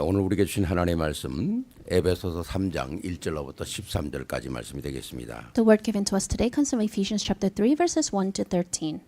오늘 우리에게 주신 하나님의 말씀 에베소서 3장 1절로부터 13절까지 말씀이 되겠습니다. The word given to us today comes from Ephesians chapter 3 verses 1 to 13.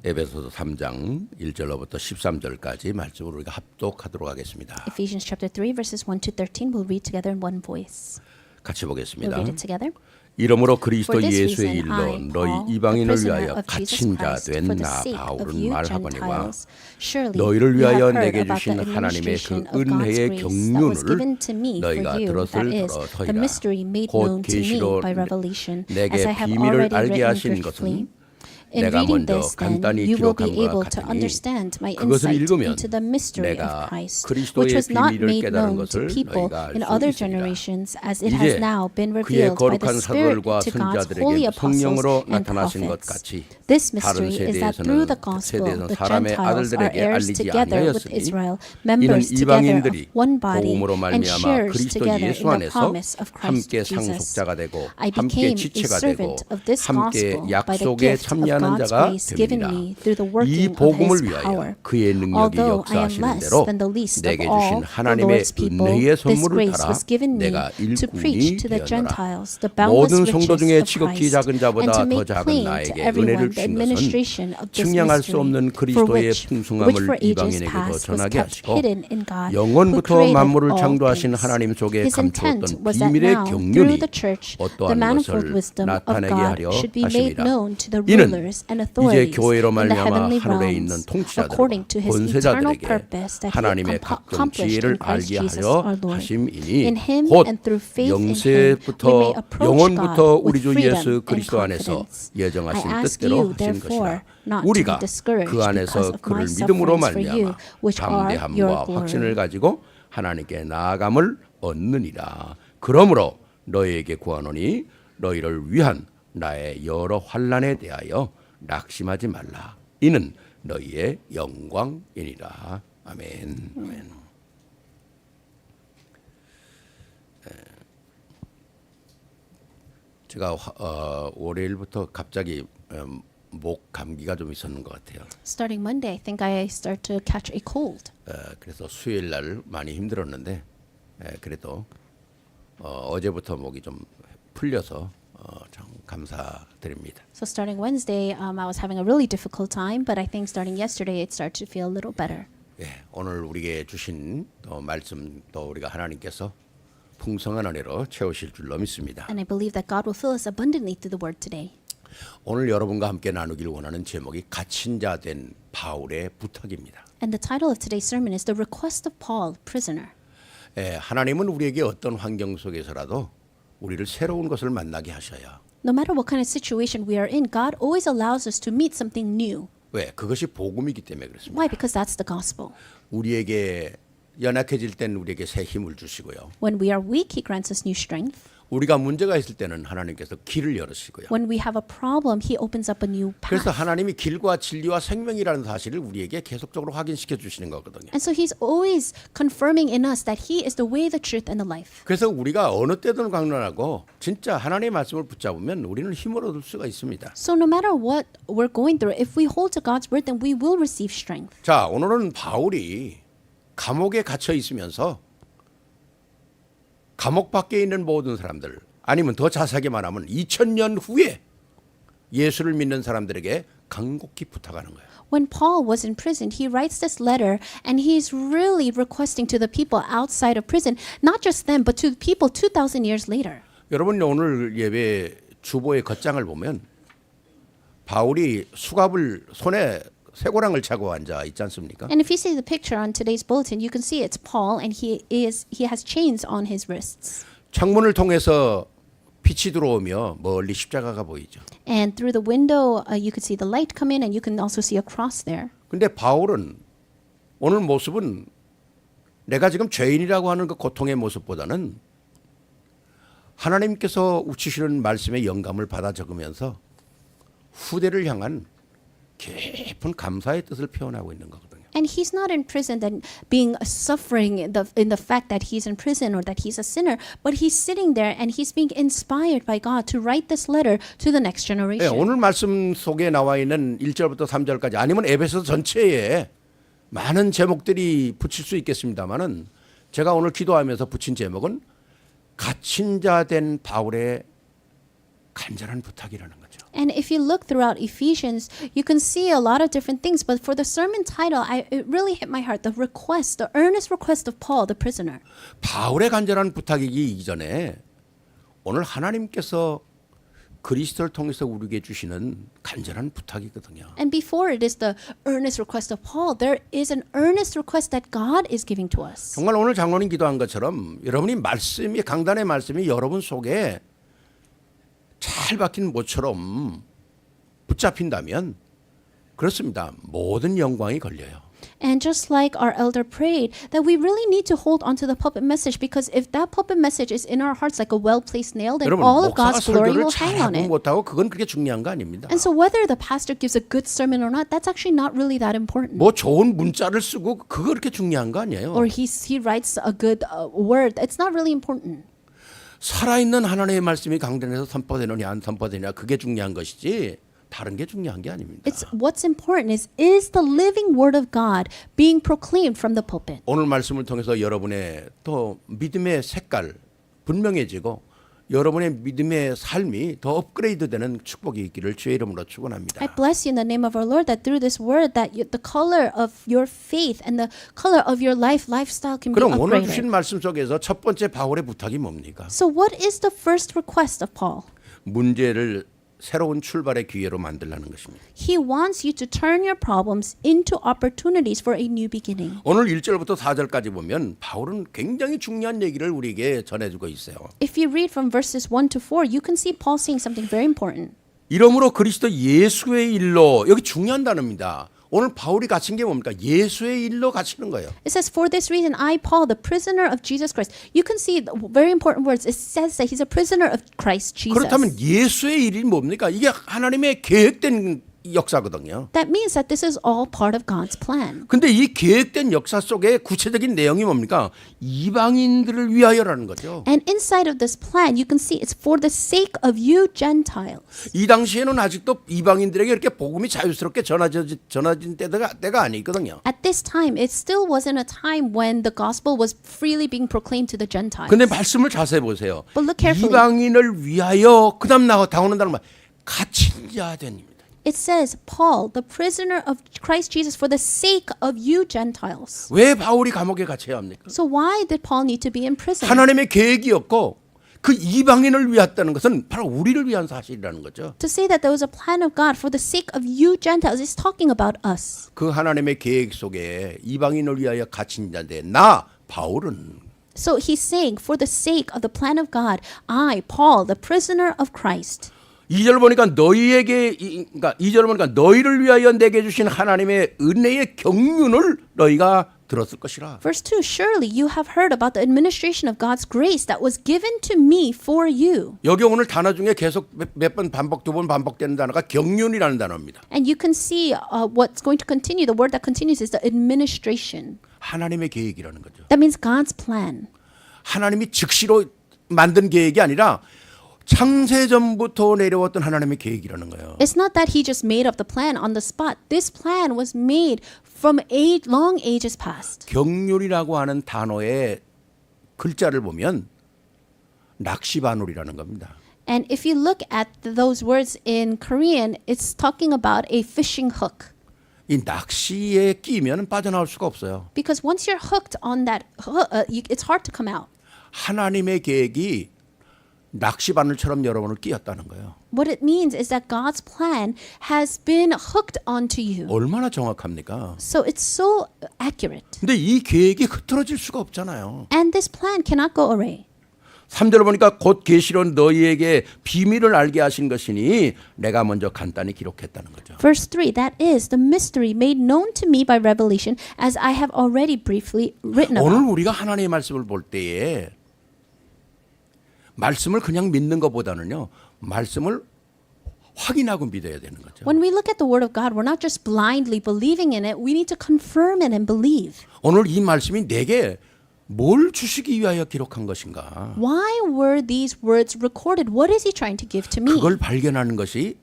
에베소서 3장 1절로부터 13절까지 말씀을 우리가 합독하도록 하겠습니다. Ephesians chapter 3 verses 1 to 13 we'll read together in one voice. 같이 We'll 보겠습니다. read it together. 이러므로 그리스도 For this 예수의 reason, 일로 I, 너희 Paul, the 이방인을 prisoner 위하여 of Jesus 갇힌 자 Christ, 된 for the 나 sake of 바울은 you 말하거니와 Gentiles, surely 너희를 you 위하여 have heard 내게 about 주신 the 하나님의 그 administration of God's 은혜의 grace that was given 경륜을 to me for 너희가 you, 들었을 that is, the 터이라. mystery made 곧 known to me 계시로 by revelation, 내게 as I have 비밀을 already 알게 written 하신 briefly. 것은 In 내가 reading 먼저 this, then, 간단히 you will be 기록한 것 able to 같으니 understand my 그것을 insight 읽으면 into the mystery of 내가 Christ, 그리스도의 which was not 비밀을 made 깨달은 known to 것을 people 너희가 알 in 수 other 있으리라. generations, as it 이제 has now been 그의 revealed by the 거룩한 Spirit 사도들과 to God's 선지자들에게 holy apostles 성령으로 and 나타나신 것 prophets. 같이 This 다른 mystery is that through the gospel, 세대에서는 the 사람의 Gentiles are 아들들에게 heirs 알리지 together with 아니하였으니 Israel, 이는 members together 이방인들이 of one body, 복음으로 and 말미암아 shares 그리스도 together 예수 in the 안에서 promise of Christ 함께 Jesus. 상속자가 되고 I 함께 became a 지체가 되고 servant of this 함께 gospel by the 약속에 gift of 참여하는 God's 자가 grace given 됩니다. me through the 이 working of 복음을 His 위하여 power. 그의 능력이 Although I am 역사하시는 less 대로 than the least of 내게 all 주신 the 하나님의 Lord's people, 은혜의 this 선물을 grace 따라 was given me 내가 to preach 일꾼이 to the 되었노라. Gentiles the boundless 모든 riches 성도 중에 of 지극히 Christ, 작은 자보다 and to 더 make 작은 plain to 나에게 everyone 은혜를 the 주신 것은 administration of this 측량할 수 mystery, 없는 for 그리스도의 which 풍성함을 for ages 이방인에게도 past was 전하게 kept 하시고 hidden in God, who 영원부터 created 만물을 all 창조하신 things. 하나님 속에 His intent 감추었던 was that 비밀의 now, 경륜이 through the church, the 어떠한 manifold 것을 wisdom of 나타내게 God 하려 should be made 하십니다. known to the 이는 rulers and 이제 authorities 교회로 in the 말미암아 heavenly 하늘에 있는 realms, 통치자들과 according to His eternal 권세자들에게 purpose that He 하나님의 각종 accomplished 지혜를 in Christ 알게 Jesus 하려 our Lord. 하심이니 In Him 곧 and through faith in Him, we may 영세부터 approach 영원부터 God 우리 with 주 freedom 예수 and 그리스도 안에서 confidence. I 예정하신 ask 뜻대로 you, 하신 therefore, 것이라. not to be 우리가 discouraged 그 because 안에서 of my 그를 믿음으로 sufferings for you, 말미암아 which are your 담대함과 glory. 확신을 가지고 하나님께 나아감을 얻느니라. 그러므로 너희에게 구하노니 너희를 위한 나의 여러 환난에 대하여 낙심하지 말라. 이는 너희의 영광이니라. 아멘. 아멘. 제가 월요일부터 갑자기 목 감기가 좀 있었는 것 같아요. Starting Monday, I think I start to catch a cold. 그래서 수요일 날 많이 힘들었는데 그래도 어제부터 목이 좀 풀려서 참 감사드립니다. So starting Wednesday, I was having a really difficult time, but I think starting yesterday, it started to feel a little better. 오늘 우리에게 주신 말씀도 우리가 하나님께서 풍성한 은혜로 채우실 줄로 믿습니다. And I believe that God will fill us abundantly through the word today. 오늘 여러분과 함께 나누길 원하는 제목이 갇힌 자 된 바울의 부탁입니다. And the title of today's sermon is The Request of Paul, Prisoner. 하나님은 우리에게 어떤 환경 속에서라도 우리를 새로운 것을 만나게 하셔야. No matter what kind of situation we are in, God always allows us to meet something new. 왜? 그것이 복음이기 때문에 그렇습니다. Why? Because that's the gospel. 우리에게 연약해질 땐 우리에게 새 힘을 주시고요. When we are weak, He grants us new strength. 우리가 문제가 있을 때는 하나님께서 길을 열으시고요. When we have a problem, He opens up a new 그래서 path. 하나님이 길과 진리와 생명이라는 사실을 우리에게 계속적으로 확인시켜 주시는 거거든요. And so He's always confirming in us that He is the way, the truth, and the life. 그래서 우리가 어느 때든 강론하고 진짜 하나님의 말씀을 붙잡으면 우리는 힘을 얻을 수가 있습니다. So no matter what we're going through, if we hold to God's word, then we will receive strength. 자, 오늘은 바울이 감옥에 갇혀 있으면서 감옥 밖에 있는 모든 사람들, 아니면 더 자세하게 말하면 2000년 후에 예수를 믿는 사람들에게 간곡히 부탁하는 거예요. When Paul was in prison, he writes this letter and he's really requesting to the people outside of prison, not just them, but to the people 2,000 years later. 여러분 오늘 예배 주보의 겉장을 보면 바울이 수갑을 손에 쇠고랑을 차고 앉아 있지 않습니까? And if you see the picture on today's bulletin, you can see it's Paul and he has chains on his wrists. 창문을 통해서 빛이 들어오며 멀리 십자가가 보이죠. And through the window, you could see the light come in and you can also see a cross there. 근데 바울은 오늘 모습은 내가 지금 죄인이라고 하는 그 고통의 모습보다는 하나님께서 주시는 말씀의 영감을 받아 적으면서 후대를 향한 깊은 감사의 뜻을 표현하고 있는 거거든요. And he's not in prison and being suffering in the fact that he's in prison or that he's a sinner, but he's sitting there and he's being inspired by God to write this letter to the next 네, generation. 오늘 말씀 속에 나와 있는 1절부터 3절까지 아니면 에베소 전체에 많은 제목들이 붙일 수 있겠습니다만은 제가 오늘 기도하면서 붙인 제목은 갇힌 자 된 바울의 간절한 부탁이라는 거죠. And if you look throughout Ephesians, you can see a lot of different things. But for the sermon title, it really hit my heart. The request, the earnest request of Paul, the prisoner. 바울의 간절한 부탁이기 이전에 오늘 하나님께서 그리스도를 통해서 우리에게 주시는 간절한 부탁이거든요. And before it is the earnest request of Paul, there is an earnest request that God is giving to us. 정말 오늘 장로님 기도한 것처럼 여러분이 말씀이 강단의 말씀이 여러분 속에 잘 박힌 모처럼 붙잡힌다면 그렇습니다. 모든 영광이 걸려요. And just like our elder prayed, that we really need to hold on to the pulpit message, because if that pulpit message is in our hearts like a well-placed nail, then 여러분 all of 목사가 God's glory 설교를 will hang on 잘하고 it. 못하고 그건 그렇게 중요한 거 아닙니다. And so whether the pastor gives a good sermon or not, that's actually not really that important. 뭐 좋은 문자를 쓰고 그거 그렇게 중요한 거 아니에요. Or he writes a good word, it's not really important. 살아있는 하나님의 말씀이 강단에서 선포되느냐 안 선포되느냐 그게 중요한 것이지 다른 게 중요한 게 아닙니다. It's what's important is the living word of God being proclaimed from the pulpit. 오늘 말씀을 통해서 여러분의 또 믿음의 색깔 분명해지고 여러분의 믿음의 삶이 더 업그레이드되는 축복이 있기를 주의 이름으로 축원합니다. I bless you in the name of our Lord that through this word that the color of your faith and the color of your lifestyle can be 그럼 오늘 upgraded. 주신 말씀 속에서 첫 번째 바울의 부탁이 뭡니까? So what is the first request of Paul? 문제를 새로운 출발의 기회로 만들라는 것입니다. He wants you to turn your problems into opportunities for a new beginning. 오늘 1절부터 4절까지 보면 바울은 굉장히 중요한 얘기를 우리에게 전해주고 있어요. If you read from verses 1 to 4, you can see Paul saying something very important. 이러므로 그리스도 예수의 일로 여기 중요한 단어입니다. 오늘 바울이 갇힌 게 뭡니까? 예수의 일로 갇히는 거예요. It says, for this reason, I, Paul, the prisoner of Jesus Christ. You can see the very important words. It says that he's a prisoner of Christ Jesus. 그렇다면 예수의 일이 뭡니까? 이게 하나님의 계획된 역사거든요. That means that this is all part of God's plan. 근데 이 계획된 역사 속에 구체적인 내용이 뭡니까? 이방인들을 위하여라는 거죠. And inside of this plan, you can see it's for the sake of you Gentiles. 이 당시에는 아직도 이방인들에게 이렇게 복음이 자유스럽게 전해진 때가 아니거든요. At this time, it still wasn't a time when the gospel was freely being proclaimed to the Gentiles. 근데 말씀을 자세히 보세요. But look carefully. 이방인을 위하여 그다음 나오는 단어 갇힌 자 됩니다. It says, Paul, the prisoner of Christ Jesus, for the sake of you Gentiles. 왜 바울이 감옥에 갇혀야 합니까? So why did Paul need to be in prison? 하나님의 계획이었고 그 이방인을 위했다는 것은 바로 우리를 위한 사실이라는 거죠. To say that there was a plan of God for the sake of you Gentiles is talking about us. 그 하나님의 계획 속에 이방인을 위하여 갇힌 자인데 나 바울은 So he's saying, for the sake of the plan of God, I, Paul, the prisoner of Christ. 2절 보니까 그러니까 2절 보니까 너희를 위하여 내게 주신 하나님의 은혜의 경륜을 너희가 들었을 것이라. Verse 2, surely you have heard about the administration of God's grace that was given to me for you. 여기 오늘 단어 중에 계속 몇 번 반복 두 번 반복되는 단어가 경륜이라는 단어입니다. And you can see what's going to continue. The word that continues is the administration. 하나님의 계획이라는 거죠. That means God's plan. 하나님이 즉시로 만든 계획이 아니라 창세전부터 내려왔던 하나님의 계획이라는 거예요. It's not that he just made up the plan on the spot. This plan was made from long ages past. 경륜이라고 하는 단어의 글자를 보면 낚시바늘이라는 겁니다. And if you look at those words in Korean, it's talking about a fishing hook. 이 낚시에 끼면 빠져나올 수가 없어요. Because once you're hooked on that hook, it's hard to come out. 하나님의 계획이 낚시바늘처럼 여러분을 끼었다는 거예요. What it means is that God's plan has been hooked onto you. 얼마나 정확합니까? So it's so accurate. 근데 이 계획이 흐트러질 수가 없잖아요. And this plan cannot go away. 3절 보니까 곧 계시로 너희에게 비밀을 알게 하신 것이니 내가 먼저 간단히 기록했다는 거죠. Verse 3, that is the mystery made known to me by revelation, as I have already briefly written 오늘 about. 우리가 하나님의 말씀을 볼 때에 말씀을 그냥 믿는 것보다는요. 말씀을 확인하고 믿어야 되는 거죠. When we look at the word of God, we're not just blindly believing in it. We need to confirm it and believe. 오늘 이 말씀이 내게 뭘 주시기 위하여 기록한 것인가? Why were these words recorded? What is he trying to give to me? 그걸 발견하는 것이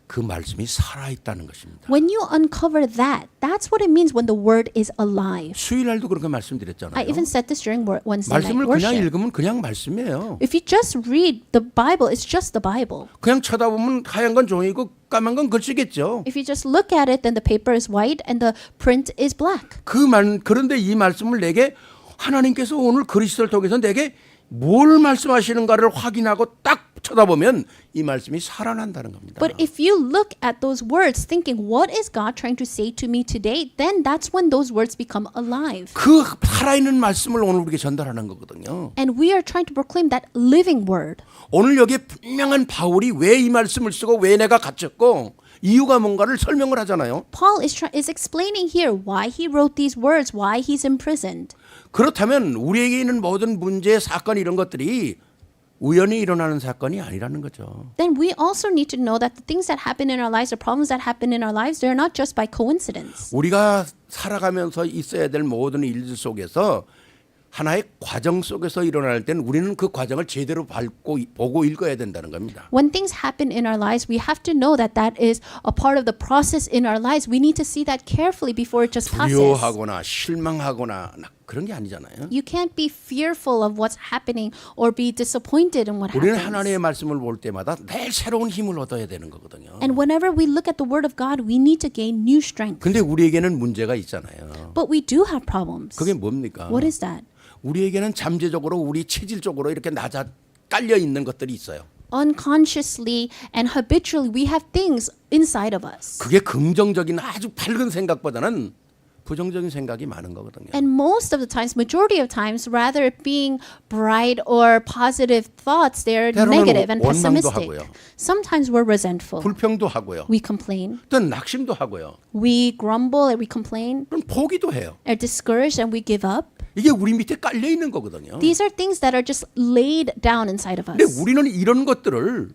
그 말씀이 살아있다는 것입니다. When you uncover that, that's what it means when the word is alive. 수요일날도 그렇게 말씀드렸잖아요. I even said this during Wednesday night 말씀을 그냥 worship. 읽으면 그냥 말씀이에요. If you just read the Bible, it's just the Bible. 그냥 쳐다보면 하얀 건 종이고 까만 건 글씨겠죠. If you just look at it, then the paper is white and the print is black. 그런데 이 말씀을 내게 하나님께서 오늘 그리스도를 통해서 내게 뭘 말씀하시는가를 확인하고 딱 쳐다보면 이 말씀이 살아난다는 겁니다. But if you look at those words thinking, what is God trying to say to me today? Then that's when those words become alive. 그 살아있는 말씀을 오늘 우리에게 전달하는 거거든요. And we are trying to proclaim that living word. 오늘 여기에 분명한 바울이 왜 이 말씀을 쓰고 왜 내가 갇혔고 이유가 뭔가를 설명을 하잖아요. Paul is explaining here why he wrote these words, why he's imprisoned. 그렇다면 우리에게 있는 모든 문제, 사건 이런 것들이 우연히 일어나는 사건이 아니라는 거죠. Then we also need to know that the things that happen in our lives, the problems that happen in our lives, they're not just by coincidence. 우리가 살아가면서 있어야 될 모든 일들 속에서 하나의 과정 속에서 일어날 때는 우리는 그 과정을 제대로 보고 읽어야 된다는 겁니다. When things happen in our lives, we have to know that that is a part of the process in our lives. We need to see that carefully before it just passes. 두려워하거나 실망하거나 그런 게 아니잖아요. You can't be fearful of what's happening or be disappointed in what 우리는 happens. 하나님의 말씀을 볼 때마다 매일 새로운 힘을 얻어야 되는 거거든요. And whenever we look at the Word of God, we need to gain new strength. 근데 우리에게는 문제가 있잖아요. But we do have problems. 그게 뭡니까? What is that? 우리에게는 잠재적으로 우리 체질적으로 이렇게 깔려 있는 것들이 있어요. Unconsciously and habitually, we have things inside of us. 그게 긍정적인 아주 밝은 생각보다는 부정적인 생각이 많은 거거든요. And most of the times, majority of times, rather it being bright or positive thoughts, they're 때로는 negative and 원망도 pessimistic. 하고요. Sometimes we're resentful. 불평도 하고요. We complain. 또 낙심도 하고요. We grumble and we complain. 그럼 포기도 해요. Are discouraged and we give up. 이게 우리 밑에 깔려 있는 거거든요. These are things that are just laid down inside of 근데 us. 우리는 이런 것들을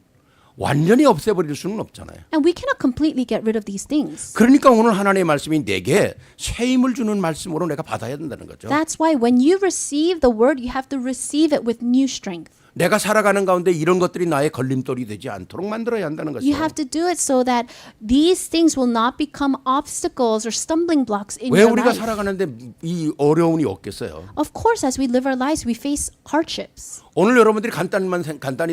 완전히 없애버릴 수는 없잖아요. And we cannot completely get rid of these things. 그러니까 오늘 하나님의 말씀이 내게 새 힘을 주는 말씀으로 내가 받아야 된다는 거죠. That's why when you receive the word, you have to receive it with new strength. 내가 살아가는 가운데 이런 것들이 나의 걸림돌이 되지 않도록 만들어야 한다는 You 것이죠. have to do it so that these things will not become obstacles or stumbling blocks in 왜 your 우리가 life. 살아가는데 이 어려움이 없겠어요? Of course, as we live our lives, we face hardships. 오늘 여러분들이 간단히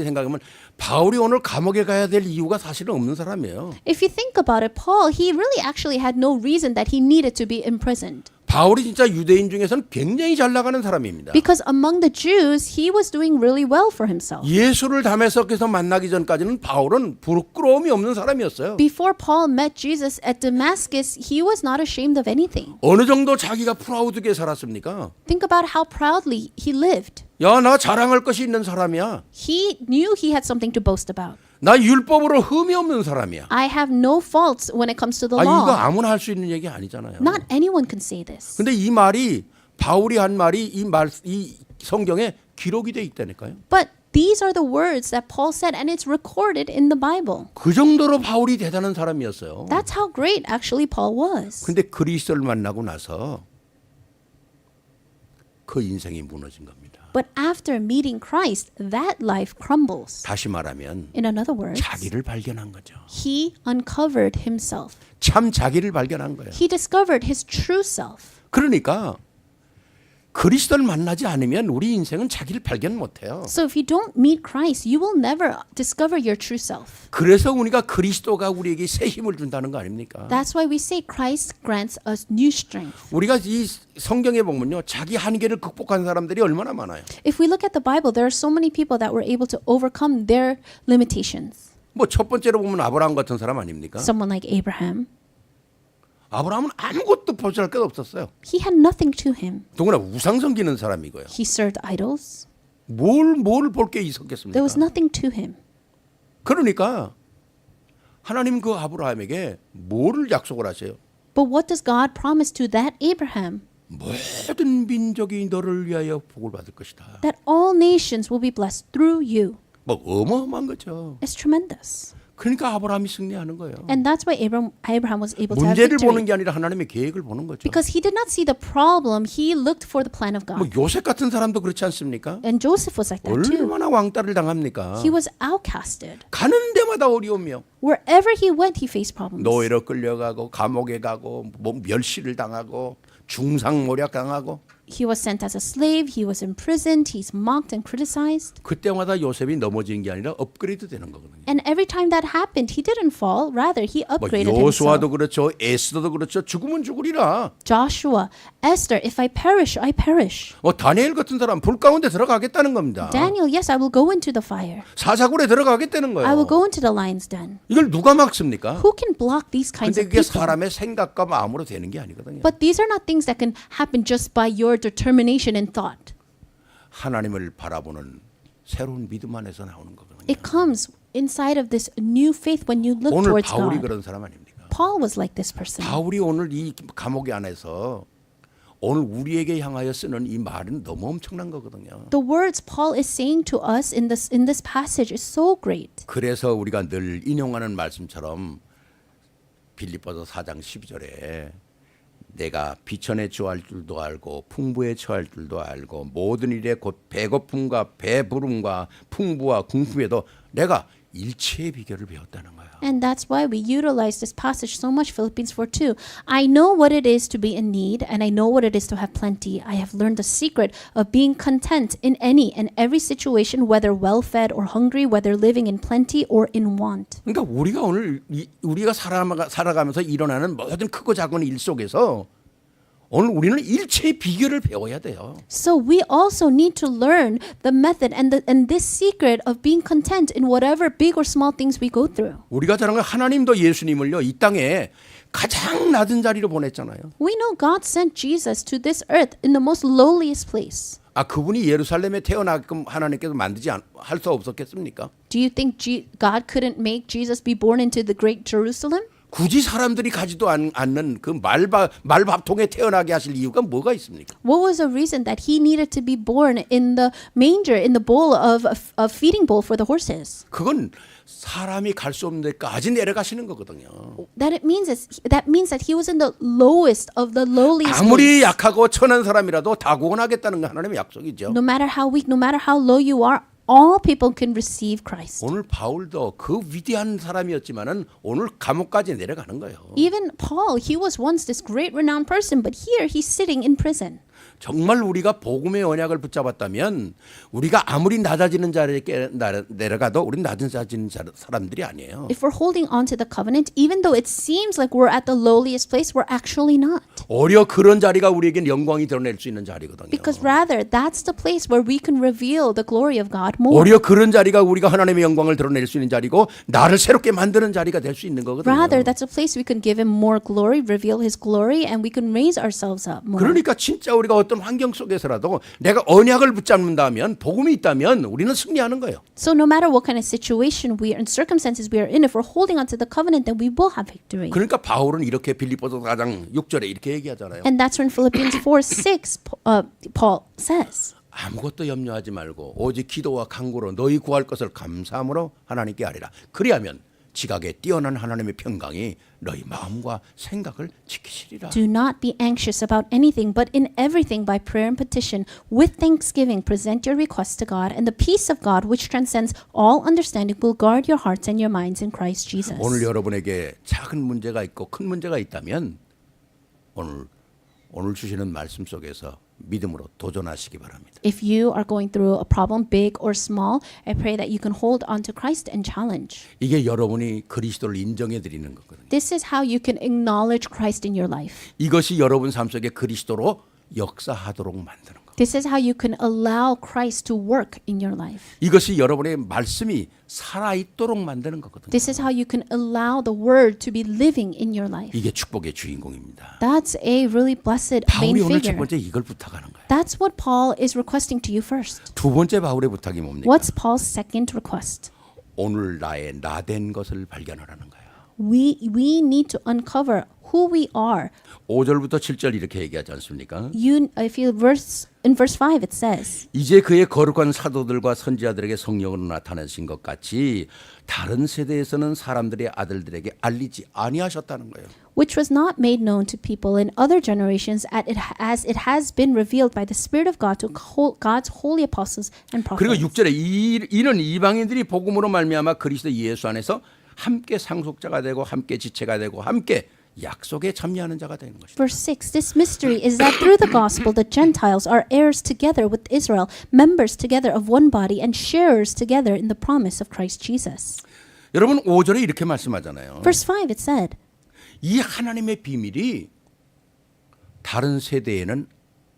생각하면 바울이 오늘 감옥에 가야 될 이유가 사실은 없는 사람이에요. If you think about it, Paul, he really actually had no reason that he needed to be imprisoned. 바울이 진짜 유대인 중에서는 굉장히 잘 나가는 사람입니다. Because among the Jews, he was doing really well for himself. 예수를 다메섹에서 만나기 전까지는 바울은 부끄러움이 없는 사람이었어요. Before Paul met Jesus at Damascus, he was not ashamed of anything. 어느 정도 자기가 프라우드게 살았습니까? Think about how proudly he lived. 야, 나 자랑할 것이 있는 사람이야. He knew he had something to boast about. 나 율법으로 흠이 없는 사람이야. I have no faults when it comes to the 이거 law. 아무나 할 수 있는 얘기 아니잖아요. Not anyone can say this. 근데 이 말이 바울이 한 말이 이 성경에 기록이 돼 있다니까요. But these are the words that Paul said, and it's recorded in the Bible. 그 정도로 바울이 대단한 사람이었어요. That's how great actually Paul was. 근데 그리스도를 만나고 나서 그 인생이 무너진 겁니다. But after meeting Christ, that life crumbles. 다시 말하면 In another words, 자기를 발견한 거죠. he uncovered himself. 참 자기를 발견한 거예요. He discovered his true self. 그러니까 그리스도를 만나지 않으면 우리 인생은 자기를 발견 못해요. So if you don't meet Christ, you will never discover your true self. 그래서 우리가 그리스도가 우리에게 새 힘을 준다는 거 아닙니까? That's why we say Christ grants us new strength. 우리가 이 성경에 보면요, 자기 한계를 극복한 사람들이 얼마나 많아요. If we look at the Bible, there are so many people that were able to overcome their limitations. 뭐 첫 번째로 보면 아브라함 같은 사람 아닙니까? Someone like Abraham, 아브라함은 아무것도 보잘 것 없었어요. he had nothing to him. 더구나 우상 섬기는 사람이고요. He served idols. 뭘 볼 게 There 있었겠습니까? was nothing to him. 그러니까 하나님 그 아브라함에게 뭐를 약속을 하세요? But what does God promise to that Abraham? 모든 민족이 너를 위하여 복을 받을 것이다. That all nations will be blessed through you. 뭐 어마어마한 거죠. It's tremendous. 그러니까 아브라함이 승리하는 거예요. And that's why Abraham was able to have 문제를 보는 victory. 게 아니라 하나님의 계획을 보는 거죠. Because he did not see the problem, he looked for the plan of 뭐 God. 요셉 같은 사람도 그렇지 않습니까? And Joseph was like that too. 얼마나 왕따를 당합니까? He was outcasted. 가는 데마다 어려우며 Wherever he went, he faced problems. 노예로 끌려가고 감옥에 가고 뭐 멸시를 당하고 중상모략 당하고 He was sent as a slave, he was imprisoned, he's mocked and criticized. 그때마다 요셉이 넘어진 게 아니라 업그레이드 되는 거거든요. And every time that happened, he didn't fall, rather he 뭐 upgraded 요수아도 himself. 그렇죠. 에스더도 그렇죠. 죽으면 죽으리라. Joshua, Esther, if I perish, I perish. 뭐 다니엘 같은 사람 불 가운데 들어가겠다는 겁니다. Daniel, yes, I will go into the fire. 사자굴에 들어가겠다는 I will 거예요. go into the lion's den. 이걸 누가 막습니까? Who can block these kinds 근데 of 그게 people? 사람의 생각과 마음으로 되는 게 아니거든요. But these are not things that can happen just by your determination and thought. 하나님을 바라보는 새로운 믿음 안에서 나오는 거거든요. It comes inside of this new faith when you look 오늘 towards 바울이 God. 그런 사람 아닙니까? Paul was like this person. 바울이 오늘 이 감옥 안에서 오늘 우리에게 향하여 쓰는 이 말은 너무 엄청난 거거든요. The words Paul is saying to us in this passage is so great. 그래서 우리가 늘 인용하는 말씀처럼 빌립보서 4장 12절에 내가 비천에 처할 줄도 알고 풍부에 처할 줄도 알고 모든 일에 곧 배고픔과 배부름과 풍부와 궁핍에도 내가 일체의 비결을 배웠다는 거예요. And that's why we utilize this passage so much, Philippians 4:2. I know what it is to be in need, and I know what it is to have plenty. I have learned the secret of being content in any and every situation, whether well-fed or hungry, whether living in plenty or in want. 그러니까 우리가 오늘 우리가 살아가면서 일어나는 모든 크고 작은 일 속에서 오늘 우리는 일체의 비결을 배워야 돼요. So we also need to learn the method and this secret of being content in whatever big or small things we go through. 우리가 잘 아는 하나님도 예수님을요 이 땅에 가장 낮은 자리로 보냈잖아요. We know God sent Jesus to this earth in the most lowliest place. 아 그분이 예루살렘에 태어나게끔 하나님께서 할 수 없었겠습니까? Do you think God couldn't make Jesus be born into the great Jerusalem? 굳이 사람들이 가지도 않는 그 말밥통에 태어나게 하실 이유가 뭐가 있습니까? What was the reason that he needed to be born in the manger, in the bowl of a feeding bowl for the horses? 그건 사람이 갈 수 없는 데까지 내려가시는 거거든요. That means that he was in the lowest of the lowliest 아무리 place. 약하고 천한 사람이라도 다 구원하겠다는 건 하나님의 약속이죠. No matter how weak, no matter how low you are, all people can receive Christ. 오늘 바울도 그 위대한 사람이었지만은 오늘 감옥까지 내려가는 거예요. Even Paul, he was once this great renowned person, but here he's sitting in prison. 정말 우리가 복음의 언약을 붙잡았다면 우리가 아무리 낮아지는 자리에 내려가도 우리는 낮아지는 사람들이 아니에요. If we're holding on to the covenant, even though it seems like we're at the lowliest place, we're actually not. 오히려 그런 자리가 우리에겐 영광이 드러낼 수 있는 자리거든요. Because rather, that's the place where we can reveal the glory of God more. 오히려 그런 자리가 우리가 하나님의 영광을 드러낼 수 있는 자리고 나를 새롭게 만드는 자리가 될 수 있는 거거든요. Rather, that's a place we can give Him more glory, reveal His glory, and we can raise ourselves up more. 그러니까 진짜 우리가 어떤 환경 속에서라도 내가 언약을 붙잡는다면 복음이 있다면 우리는 승리하는 거예요. So no matter what kind of situation we are in, circumstances we are in, if we're holding on to the covenant, then we will have victory. 그러니까 바울은 이렇게 빌립보서 4장 6절에 이렇게 얘기하잖아요. And that's when Philippians 4:6, Paul says. 아무것도 염려하지 말고 오직 기도와 간구로 너희 구할 것을 감사함으로 하나님께 아뢰라. 그리하면 지각에 뛰어난 하나님의 평강이 너희 마음과 생각을 지키시리라. Do not be anxious about anything, but in everything by prayer and petition, with thanksgiving, present your requests to God, and the peace of God, which transcends all understanding, will guard your hearts and your minds in Christ Jesus. 오늘 여러분에게 작은 문제가 있고 큰 문제가 있다면 오늘 주시는 말씀 속에서 믿음으로 도전하시기 바랍니다. If you are going through a problem, big or small, I pray that you can hold on to Christ and challenge. 이게 여러분이 그리스도를 인정해 드리는 거거든요. This is how you can acknowledge Christ in your life. 이것이 여러분 삶 속에 그리스도로 역사하도록 만드는 거. This is how you can allow Christ to work in your life. 이것이 여러분의 말씀이 살아있도록 만드는 거거든요. This is how you can allow the word to be living in your life. 이게 축복의 주인공입니다. That's a really blessed main 바울이 오늘 첫 figure. 번째 이걸 부탁하는 거예요. That's what Paul is requesting to you first. 두 번째 바울의 부탁이 뭡니까? What's Paul's second request? 오늘 나의 나된 것을 발견하라는 거예요. We need to uncover who we are. 5절부터 7절 이렇게 얘기하지 않습니까? If you in verse 5 it says, 이제 그의 거룩한 사도들과 선지자들에게 성령으로 나타나신 것 같이 다른 세대에서는 사람들의 아들들에게 알리지 아니하셨다는 거예요. which was not made known to people in other generations as it has been revealed by the Spirit of God to God's holy apostles and 그리고 prophets. 6절에 이는 이방인들이 복음으로 말미암아 그리스도 예수 안에서 함께 상속자가 되고 함께 지체가 되고 함께 약속에 참여하는 자가 되는 것이다. Verse 6, this mystery is that through the gospel the Gentiles are heirs together with Israel, members together of one body, and sharers together in the promise of Christ Jesus. 여러분 5절에 이렇게 말씀하잖아요. Verse 5 it said, 이 하나님의 비밀이 다른 세대에는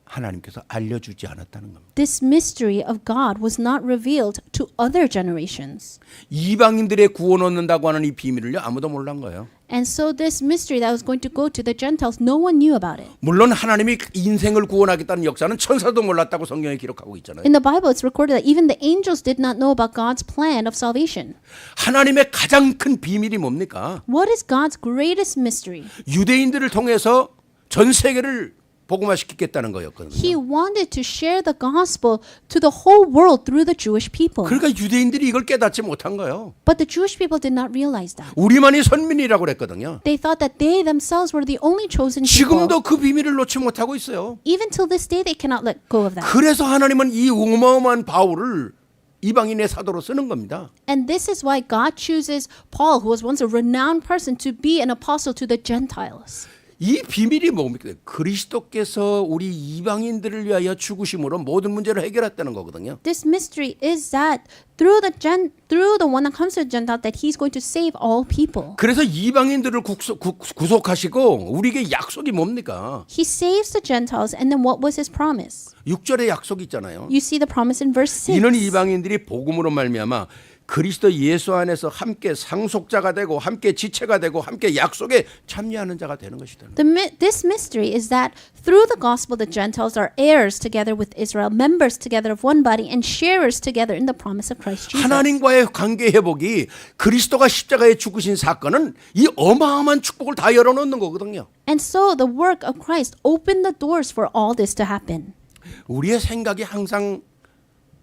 하나님께서 알려주지 않았다는 겁니다. this mystery of God was not revealed to other generations. 이방인들의 구원 얻는다고 하는 이 비밀을요 아무도 몰란 거예요. And so this mystery that was going to go to the Gentiles, no one knew about it. 물론 하나님이 인생을 구원하겠다는 역사는 천사도 몰랐다고 성경에 기록하고 있잖아요. In the Bible, it's recorded that even the angels did not know about God's plan of salvation. 하나님의 가장 큰 비밀이 뭡니까? What is God's greatest mystery? 유대인들을 통해서 전 세계를 복음화시키겠다는 거였거든요. He wanted to share the gospel to the whole world through the Jewish people. 그러니까 유대인들이 이걸 깨닫지 못한 거예요. But the Jewish people did not realize that. 우리만이 선민이라고 그랬거든요. They thought that they themselves were the only chosen people. 지금도 그 비밀을 놓지 못하고 있어요. Even till this day, they cannot let go of that. 그래서 하나님은 이 어마어마한 바울을 이방인의 사도로 쓰는 겁니다. And this is why God chooses Paul, who was once a renowned person, to be an apostle to the Gentiles. 이 비밀이 뭡니까? 그리스도께서 우리 이방인들을 위하여 죽으심으로 모든 문제를 해결했다는 거거든요. This mystery is that through the one that comes to the Gentile, that He's going to save all people. 그래서 이방인들을 구속하시고 우리에게 약속이 뭡니까? He saves the Gentiles, and then what was His promise? 6절에 약속이 있잖아요. You see the promise in verse 6. 이는 이방인들이 복음으로 말미암아 그리스도 예수 안에서 함께 상속자가 되고 함께 지체가 되고 함께 약속에 참여하는 자가 되는 것이다. This mystery is that through the gospel the Gentiles are heirs together with Israel, members together of one body, and sharers together in the promise of Christ Jesus. 하나님과의 관계 회복이 그리스도가 십자가에 죽으신 사건은 이 어마어마한 축복을 다 열어놓는 거거든요. And so the work of Christ opened the doors for all this to happen. 우리의 생각이 항상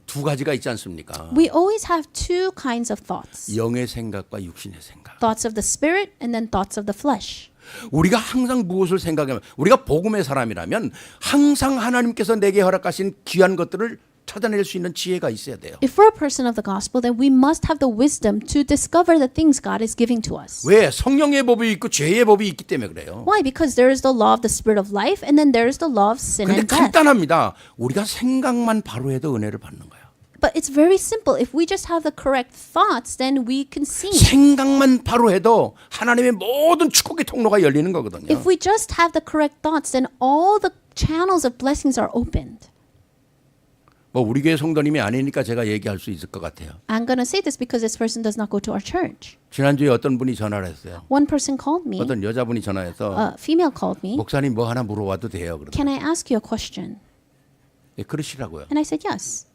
두 가지가 있지 않습니까? We always have two kinds of thoughts. 영의 생각과 육신의 생각. Thoughts of the spirit and then thoughts of the flesh. 우리가 항상 무엇을 생각하면 우리가 복음의 사람이라면 항상 하나님께서 내게 허락하신 귀한 것들을 찾아낼 수 있는 지혜가 있어야 돼요. If we're a person of the gospel, then we must have the wisdom to discover the things God is giving to us. 왜? 성령의 법이 있고 죄의 법이 있기 때문에 그래요. Why? Because there is the law of the spirit of life, and then there is the law of sin 근데 and death. 간단합니다. 우리가 생각만 바로 해도 은혜를 받는 거예요. But it's very simple. If we just have the correct thoughts, then we can see. 생각만 바로 해도 하나님의 모든 축복의 통로가 열리는 거거든요. If we just have the correct thoughts, then all the channels of blessings are opened. 뭐 우리 교회 성도님이 아니니까 제가 얘기할 수 있을 것 같아요. I'm going to say this because this person does not go to our church. 지난주에 어떤 분이 전화를 했어요. One person called me, 어떤 여자분이 전화해서 a female called me. 목사님 뭐 하나 물어봐도 돼요. 그러더라고요. Can I ask you a question? 예, 그러시라고요. And I said yes.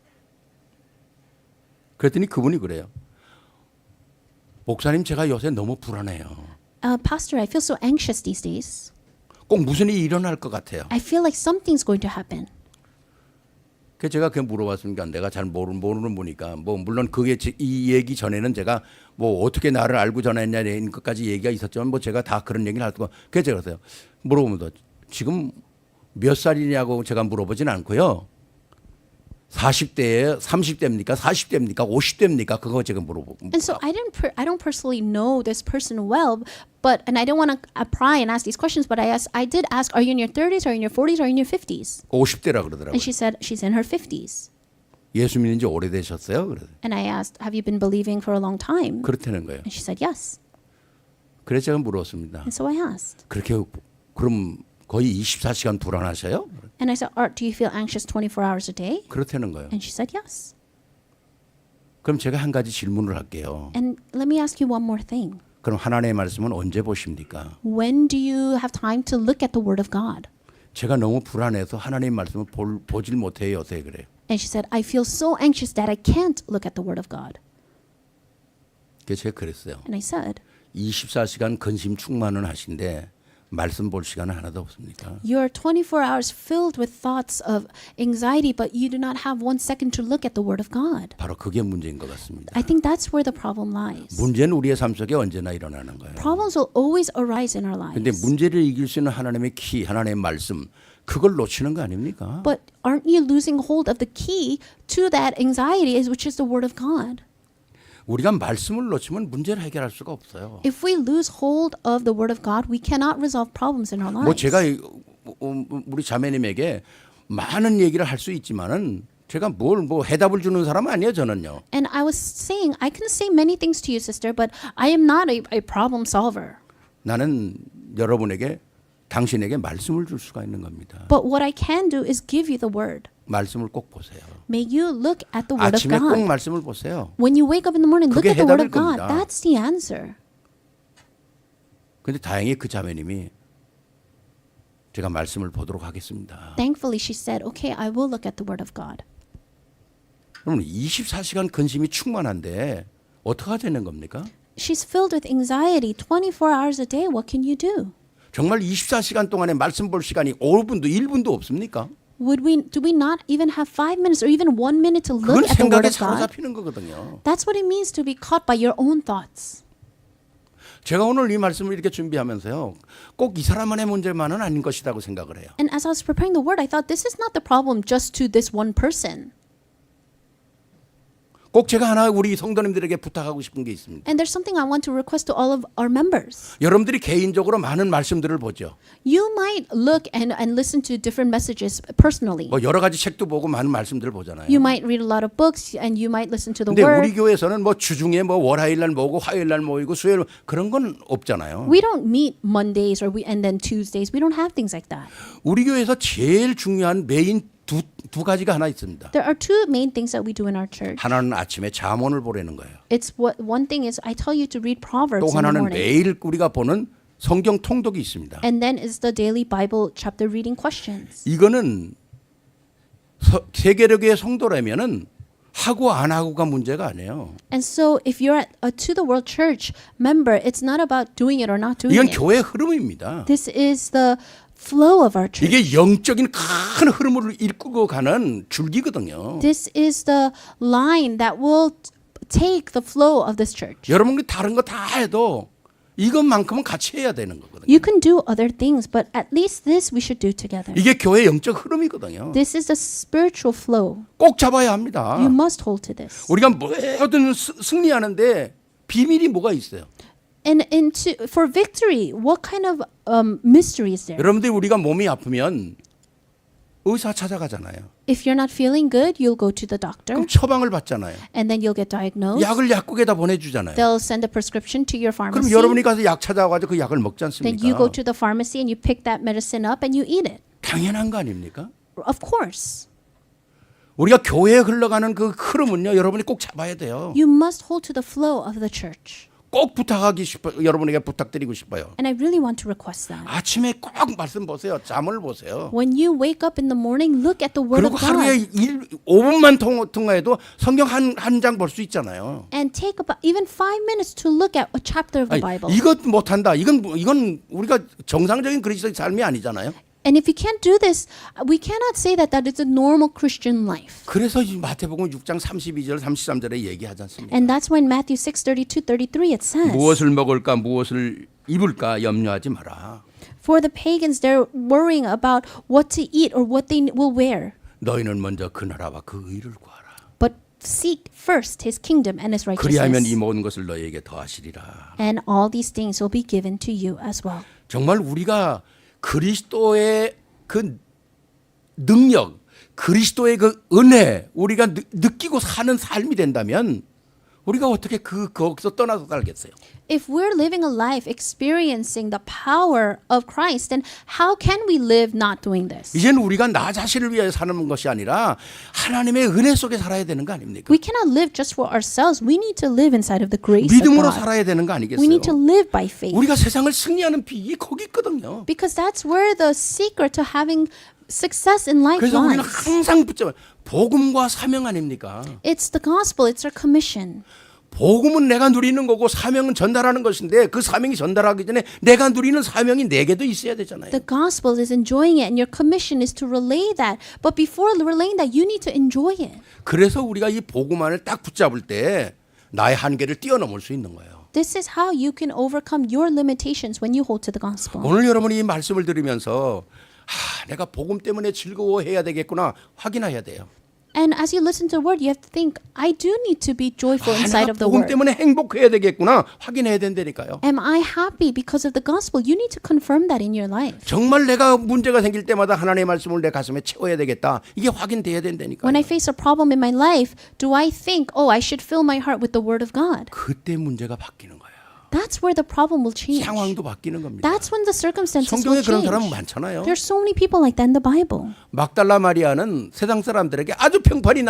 그랬더니 그분이 그래요. 목사님 제가 요새 너무 불안해요. Pastor, I feel so anxious these days. 꼭 무슨 일이 일어날 것 같아요. I feel like something's going to happen. 그래서 제가 그냥 물어봤으니까 내가 잘 모르는 분이니까 뭐 물론 그게 이 얘기 전에는 제가 뭐 어떻게 나를 알고 전화했냐는 것까지 얘기가 있었지만 뭐 제가 다 그런 얘기를 하고 그래서 제가 그랬어요. 물어보면 지금 몇 살이냐고 제가 물어보진 않고요. 40대에 30대입니까? 40대입니까? 50대입니까? 그거 제가 물어보고. And so I don't personally know this person well, and I don't want to pry and ask these questions, but I did ask, are you in your 30s, are you in your 40s, or are you in your 50s? 50대라 그러더라고요. And she said she's in her 50s. 예수 믿는 지 오래되셨어요? 그래. And I asked, have you been believing for a long time? 그렇다는 거예요. And she said yes. 그래서 제가 물었습니다. And so I asked. 그렇게 그럼 거의 24시간 불안하셔요? And I said, do you feel anxious 24 hours a day? 그렇다는 거예요. And she said yes. 그럼 제가 한 가지 질문을 할게요. And let me ask you one more thing. 그럼 하나님의 말씀은 언제 보십니까? When do you have time to look at the Word of God? 제가 너무 불안해서 하나님의 말씀을 보질 못해요. 요새 그래요. And she said, I feel so anxious that I can't look at the Word of God. 그래서 제가 그랬어요. And I said, 24시간 근심 충만은 하신데 말씀 볼 시간은 하나도 없습니까? You're 24 hours filled with thoughts of anxiety, but you do not have 1 second to look at the Word of God. 바로 그게 문제인 것 같습니다. I think that's where the problem lies. 문제는 우리의 삶 속에 언제나 일어나는 거예요. Problems will always arise in our 근데 lives. 문제를 이길 수 있는 하나님의 키, 하나님의 말씀 그걸 놓치는 거 아닙니까? But aren't you losing hold of the key to that anxiety, which is the Word of God? 우리가 말씀을 놓치면 문제를 해결할 수가 없어요. If we lose hold of the Word of God, we cannot resolve problems in our lives. 뭐 제가 우리 자매님에게 많은 얘기를 할 수 있지만은 제가 뭘 뭐 해답을 주는 사람은 아니에요, 저는요. And I was saying, I can say many things to you, sister, but I am not a problem solver. 나는 여러분에게 당신에게 말씀을 줄 수가 있는 겁니다. But what I can do is give you the Word. 말씀을 꼭 보세요. May you look at the Word of 아침에 꼭 God. 말씀을 보세요. When you wake up in the morning, look 그게 at the Word 해답일 of God. 겁니다. That's the answer. 근데 다행히 그 자매님이 제가 말씀을 보도록 하겠습니다. Thankfully, she said, okay, I will look at the Word of God. 그럼 24시간 근심이 충만한데 어떻게 되는 겁니까? She's filled with anxiety 24 hours a day. What can you do? 정말 24시간 동안에 말씀 볼 시간이 5분도 1분도 없습니까? Do we not even have 5 minutes or even 1 minute to 그건 look at the Word 생각에 of God? 사로잡히는 거거든요. That's what it means to be caught by your own thoughts. 제가 오늘 이 말씀을 이렇게 준비하면서요. 꼭 이 사람만의 문제만은 아닌 것이라고 생각을 해요. And as I was preparing the word, I thought this is not the problem just to this one person. 꼭 제가 하나 우리 성도님들에게 부탁하고 싶은 게 있습니다. And there's something I want to request to all of our members. 여러분들이 개인적으로 많은 말씀들을 보죠. You might look and listen to different messages personally. 뭐 여러 가지 책도 보고 많은 말씀들을 보잖아요. You might read a lot of books and you might listen to the 근데 우리 word. 교회에서는 뭐 주중에 뭐 월화일 날 모이고 화요일 날 모이고 수요일 그런 건 없잖아요. We don't meet Mondays and then Tuesdays. We don't have things like that. 우리 교회에서 제일 중요한 메인 두 가지가 하나 있습니다. There are two main things that we do in our church. 하나는 아침에 잠언을 보라는 거예요. It's one thing is I tell you to read Proverbs 또 in the 하나는 morning. 매일 우리가 보는 성경 통독이 있습니다. And then is the daily Bible chapter reading questions. 이거는 세계력의 성도라면은 하고 안 하고가 문제가 아니에요. And so if you're a to the world church member, it's not about doing it or not doing 이건 it. 교회 흐름입니다. This is the flow of our church. 이게 영적인 큰 흐름을 이끌고 가는 줄기거든요. This is the line that will take the flow of this church. 여러분이 다른 거 다 해도 이것만큼은 같이 해야 되는 거거든요. You can do other things, but at least this we should do together. 이게 교회 영적 흐름이거든요. This is the spiritual flow. 꼭 잡아야 합니다. You must hold to this. 우리가 뭐든 승리하는데 비밀이 뭐가 있어요? And for victory, what kind of mystery is there? 여러분들이 우리가 몸이 아프면 의사 찾아가잖아요. If you're not feeling good, you'll go to the doctor, 그럼 처방을 받잖아요. and then you'll get diagnosed. 약을 약국에다 보내주잖아요. They'll send a prescription to your 그럼 pharmacy. 여러분이 가서 약 찾아가지고 그 약을 먹지 Then you go 않습니까? to the pharmacy and you pick that medicine up and you eat it. 당연한 거 아닙니까? Of course. 우리가 교회에 흘러가는 그 흐름은요, 여러분이 꼭 잡아야 돼요. You must hold to the flow of the church. 꼭 부탁하기 싶어요. 여러분에게 부탁드리고 싶어요. And I really want to request that. 아침에 꼭 말씀 보세요. 잠을 보세요. When you wake up in the morning, look at the Word 그리고 of 하루에 God. 5분만 통화해도 성경 한 장 볼 수 있잖아요. And take about even 5 minutes to look at a chapter of the 아니, Bible. 이것 못한다. 이건 우리가 정상적인 그리스도의 삶이 아니잖아요. And if you can't do this, we cannot say that that is a normal Christian life. 그래서 이 마태복음 6장 32절 33절에 얘기하지 않습니까? And that's why in Matthew 6:32-33 it says, 무엇을 먹을까 무엇을 입을까 염려하지 마라. For the pagans, they're worrying about what to eat or what they will wear. 너희는 먼저 그 나라와 그 의를 구하라. But seek first his kingdom and his 그리하면 이 righteousness. 모든 것을 너희에게 더하시리라. And all these things will be given to you as well. 정말 우리가 그리스도의 그 능력, 그리스도의 그 은혜 우리가 느끼고 사는 삶이 된다면 우리가 어떻게 거기서 떠나서 살겠어요? If we're living a life experiencing the power of Christ, then how can we live not doing this? 이제는 우리가 나 자신을 위해 사는 것이 아니라 하나님의 은혜 속에 살아야 되는 거 아닙니까? We cannot live just for ourselves. We need to live inside of the grace of 믿음으로 God. 살아야 되는 거 We 아니겠어요? need to live by faith. 우리가 세상을 승리하는 비결이 거기 있거든요. Because that's where the secret to having success in life 그래서 우리는 lies. 항상 붙잡아 복음과 사명 아닙니까? It's the gospel. It's our commission. 복음은 내가 누리는 거고 사명은 전달하는 것인데 그 사명이 전달하기 전에 내가 누리는 사명이 내게도 있어야 되잖아요. The gospel is enjoying it, and your commission is to relay that. But before relaying that, you need to enjoy it. 그래서 우리가 이 복음만을 딱 붙잡을 때 나의 한계를 뛰어넘을 수 있는 거예요. This is how you can overcome your limitations when you hold to the gospel. 오늘 여러분이 이 말씀을 들으면서 내가 복음 때문에 즐거워해야 되겠구나 확인해야 돼요. And as you listen to the word, you have to think, I do need to be joyful inside 내가 of the 복음 word. 때문에 행복해야 되겠구나 확인해야 된다니까요. Am I happy because of the gospel? You need to confirm that in your life. 정말 내가 문제가 생길 때마다 하나님의 말씀을 내 가슴에 채워야 되겠다. 이게 확인돼야 된다니까요. When I face a problem in my life, do I think, oh, I should fill my heart with the word of God? 그때 문제가 바뀌는 거예요. That's where the problem will change. 상황도 바뀌는 겁니다. That's when the circumstances 성경에 will 그런 사람 change. 많잖아요. There's so many people like that in the Bible. 막달라 마리아는 세상 사람들에게 아주 평판이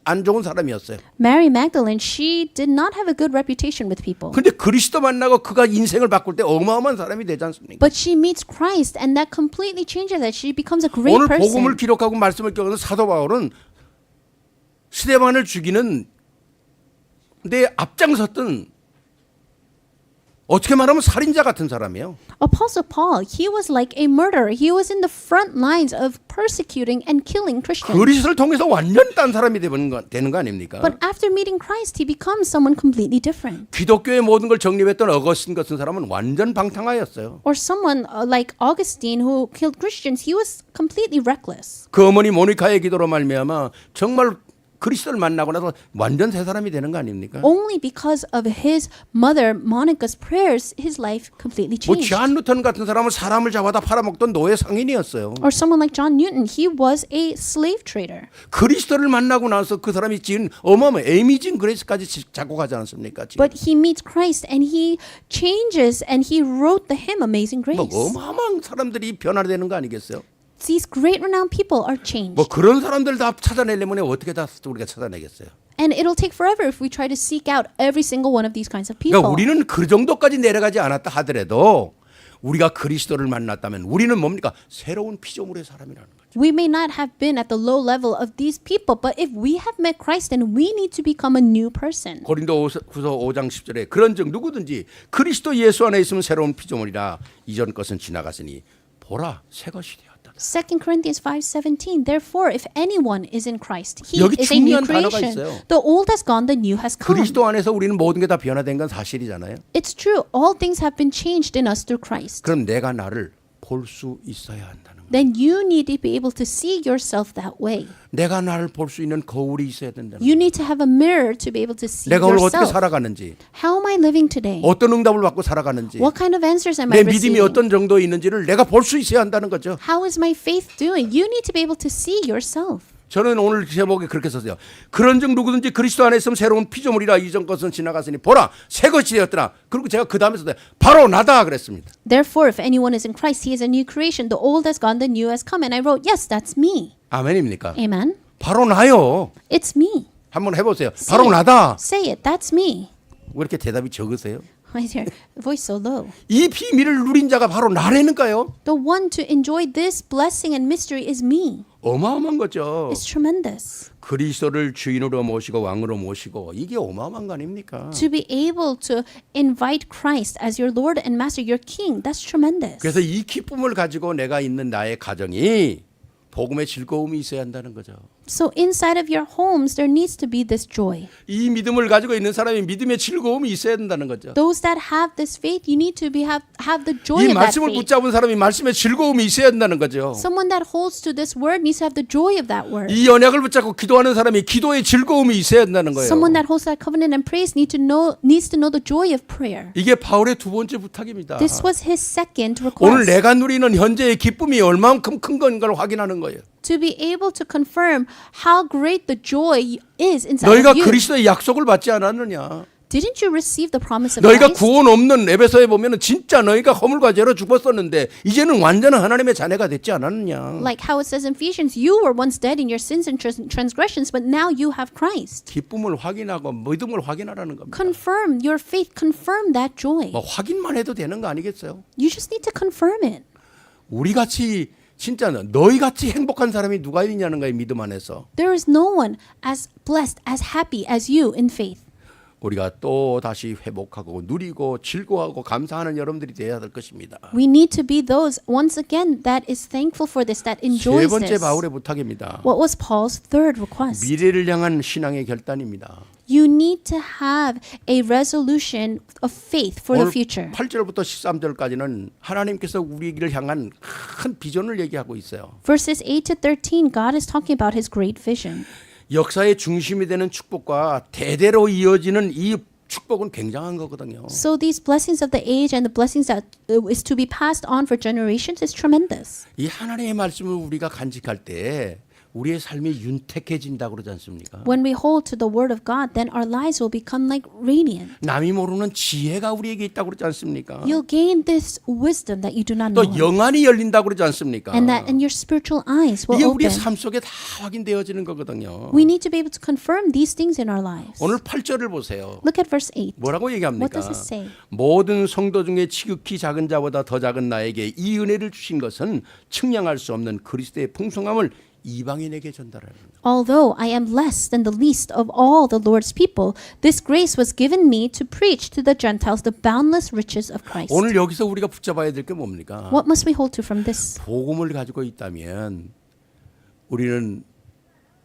안 좋은 사람이었어요. Mary Magdalene, she did not have a good reputation with people. 근데 그리스도 만나고 그가 인생을 바꿀 때 어마어마한 사람이 되지 않습니까? But she meets Christ and that completely changes that. She becomes a great 오늘 복음을 person. 기록하고 말씀을 기록하는 사도 바울은 스데반을 죽이는 데 앞장섰던 어떻게 말하면 살인자 같은 사람이에요. Apostle Paul, he was like a murderer. He was in the front lines of persecuting and killing Christians. 그리스도를 통해서 완전 딴 사람이 되는 거 아닙니까? But after meeting Christ, he becomes someone completely different. 기독교의 모든 걸 정립했던 어거스틴 같은 사람은 완전 방탕하였어요. Or someone like Augustine who killed Christians, he was completely reckless. 그 어머니 모니카의 기도로 말미암아 정말 그리스도를 만나고 나서 완전 새 사람이 되는 거 아닙니까? Only because of his mother Monica's prayers, his life completely 뭐 changed. 존 루턴 같은 사람은 사람을 잡아다 팔아먹던 노예 상인이었어요. Or someone like John Newton, he was a slave trader. 그리스도를 만나고 나서 그 사람이 지은 어마어마한 에이미징 그레이스까지 작곡하지 않습니까? 지금? But he meets Christ and he changes and he wrote the hymn Amazing 뭐 Grace. 어마어마한 사람들이 변화되는 거 아니겠어요? These great renowned people are changed. 뭐 그런 사람들 다 찾아내려면 어떻게 다 우리가 찾아내겠어요? And it'll take forever if we try to seek out every single one of these kinds of 그러니까 people. 우리는 그 정도까지 내려가지 않았다 하더라도 우리가 그리스도를 만났다면 우리는 뭡니까? 새로운 피조물의 사람이라는 거죠. We may not have been at the low level of these people, but if we have met Christ, then we need to become a new person. 고린도후서 5장 10절에 그런즉 누구든지 그리스도 예수 안에 있으면 새로운 피조물이라 이전 것은 지나갔으니 보라 새 것이 되었다. 2 Corinthians 5:17. Therefore, if anyone is in Christ, he 여기 is a new 중요한 단어가 creation. 있어요. The old has gone, the new has come. 그리스도 안에서 우리는 모든 게 다 변화된 건 사실이잖아요. It's true. All things have been changed in us through Christ. 그럼 내가 나를 볼 수 있어야 한다는 거예요. Then you need to be able to see yourself that way. 내가 나를 볼 수 있는 거울이 있어야 된다는 거예요. You need to have a mirror to be able to see 내가 오늘 어떻게 yourself. 살아가는지, How am I living today? 어떤 응답을 받고 살아가는지, What kind of answers am I 내 믿음이 receiving? 어떤 정도에 있는지를 내가 볼 수 있어야 한다는 거죠. How is my faith doing? You need to be able to see yourself. 저는 오늘 제목에 그렇게 썼어요. 그런즉 누구든지 그리스도 안에 있으면 새로운 피조물이라 이전 것은 지나갔으니 보라 새 것이 되었더라. 그리고 제가 그 다음에 썼어요. 바로 나다 그랬습니다. Therefore, if anyone is in Christ, he is a new creation. The old has gone, the new has come. And I wrote, yes, that's me. 아멘입니까? Amen. 바로 나요. It's me. 한번 해보세요. Say 바로 it. 나다. Say it. That's me. 왜 이렇게 대답이 적으세요? Why is your voice so low? 이 비밀을 누린 자가 바로 나라니까요. The one to enjoy this blessing and mystery is me. 어마어마한 거죠. It's tremendous. 그리스도를 주인으로 모시고 왕으로 모시고 이게 어마어마한 거 아닙니까? To be able to invite Christ as your Lord and Master, your King, that's tremendous. 그래서 이 기쁨을 가지고 내가 있는 나의 가정이 복음의 즐거움이 있어야 한다는 거죠. So inside of your homes, there needs to be this joy. 이 믿음을 가지고 있는 사람이 믿음의 즐거움이 있어야 된다는 거죠. Those that have this faith, you need to have the joy 이 of that 말씀을 faith. 붙잡은 사람이 말씀의 즐거움이 있어야 된다는 거죠. Someone that holds to this word needs to have the joy of that word. 이 언약을 붙잡고 기도하는 사람이 기도의 즐거움이 있어야 된다는 거예요. Someone that holds that covenant and prays needs to know the joy of prayer. 이게 바울의 두 번째 부탁입니다. This was his second 오늘 request. 내가 누리는 현재의 기쁨이 얼만큼 큰 건가를 확인하는 거예요. To be able to confirm how great the joy is inside 너희가 of you. 그리스도의 약속을 받지 않았느냐? Didn't you receive the promise of 너희가 Christ? 구원 없는 에베소에 보면은 진짜 너희가 허물과 죄로 죽었었는데 이제는 완전한 하나님의 자녀가 됐지 않았느냐? Like how it says in Ephesians, you were once dead in your sins and transgressions, but now you have Christ. 기쁨을 확인하고 믿음을 확인하라는 겁니다. Confirm your faith, confirm that joy. 뭐 확인만 해도 되는 거 아니겠어요? You just need to confirm it. 우리 같이 진짜 너희 같이 행복한 사람이 누가 있냐는 거예요, 믿음 안에서. There is no one as blessed, as happy as you in faith. 우리가 또 다시 회복하고 누리고 즐거워하고 감사하는 여러분들이 되어야 될 것입니다. We need to be those once again that is thankful for this, that 세 enjoys 번째 this. 바울의 부탁입니다. What was Paul's third request? 미래를 향한 신앙의 결단입니다. You need to have a resolution of faith for the 오늘 future. 8절부터 13절까지는 하나님께서 우리를 향한 큰 비전을 얘기하고 있어요. Verses 8 to 13, God is talking about his great vision. 역사의 중심이 되는 축복과 대대로 이어지는 이 축복은 굉장한 거거든요. So these blessings of the age and the blessings that is to be passed on for generations is tremendous. 이 하나님의 말씀을 우리가 간직할 때 우리의 삶이 윤택해진다고 그러지 않습니까? When we hold to the word of God, then our lives will become like radiant. 남이 모르는 지혜가 우리에게 있다고 그러지 않습니까? You'll gain this wisdom that you do not 또 know. 영안이 열린다고 그러지 않습니까? And that in your spiritual eyes will 이게 우리의 open. 삶 속에 다 확인되어지는 거거든요. We need to be able to confirm these things in our lives. 오늘 8절을 보세요. Look at verse 8. 뭐라고 What 얘기합니까? does it say? 모든 성도 중에 지극히 작은 자보다 더 작은 나에게 이 은혜를 주신 것은 측량할 수 없는 그리스도의 풍성함을 이방인에게 전달하는 거예요. Although I am less than the least of all the Lord's people, this grace was given me to preach to the Gentiles the boundless riches of Christ. 오늘 여기서 우리가 붙잡아야 될 게 뭡니까? What must we hold to from this? 복음을 가지고 있다면 우리는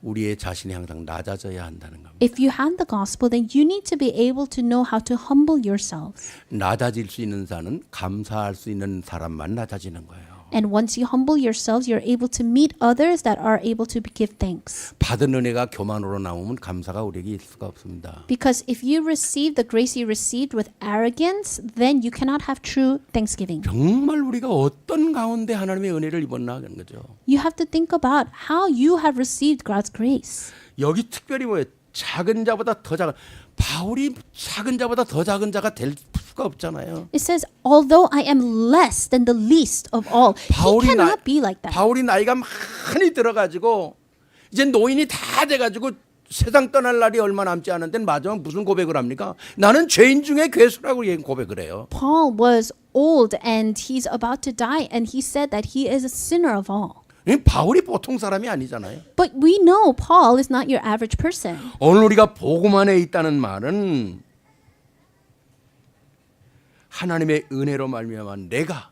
우리의 자신이 항상 낮아져야 한다는 겁니다. If you have the gospel, then you need to be able to know how to humble yourselves. 낮아질 수 있는 자는 감사할 수 있는 사람만 낮아지는 거예요. And once you humble yourselves, you're able to meet others that are able to give thanks. 받은 은혜가 교만으로 나오면 감사가 우리에게 있을 수가 없습니다. Because if you receive the grace you received with arrogance, then you cannot have true thanksgiving. 정말 우리가 어떤 가운데 하나님의 은혜를 입었나 하는 거죠. You have to think about how you have received God's grace. 여기 특별히 뭐예요? 작은 자보다 더 작은 바울이 작은 자보다 더 작은 자가 될 수가 없잖아요. It says, although I am less than the least of all, he 바울이 cannot be like that. 바울이 나이가 많이 들어가지고 이제 노인이 다 돼가지고 세상 떠날 날이 얼마 남지 않은데 마지막 무슨 고백을 합니까? 나는 죄인 중에 괴수라고 고백을 해요. Paul was old and he's about to die, and he said that he is a sinner of all. 바울이 보통 사람이 아니잖아요. But we know Paul is not your average person. 오늘 우리가 복음 안에 있다는 말은 하나님의 은혜로 말미암아 내가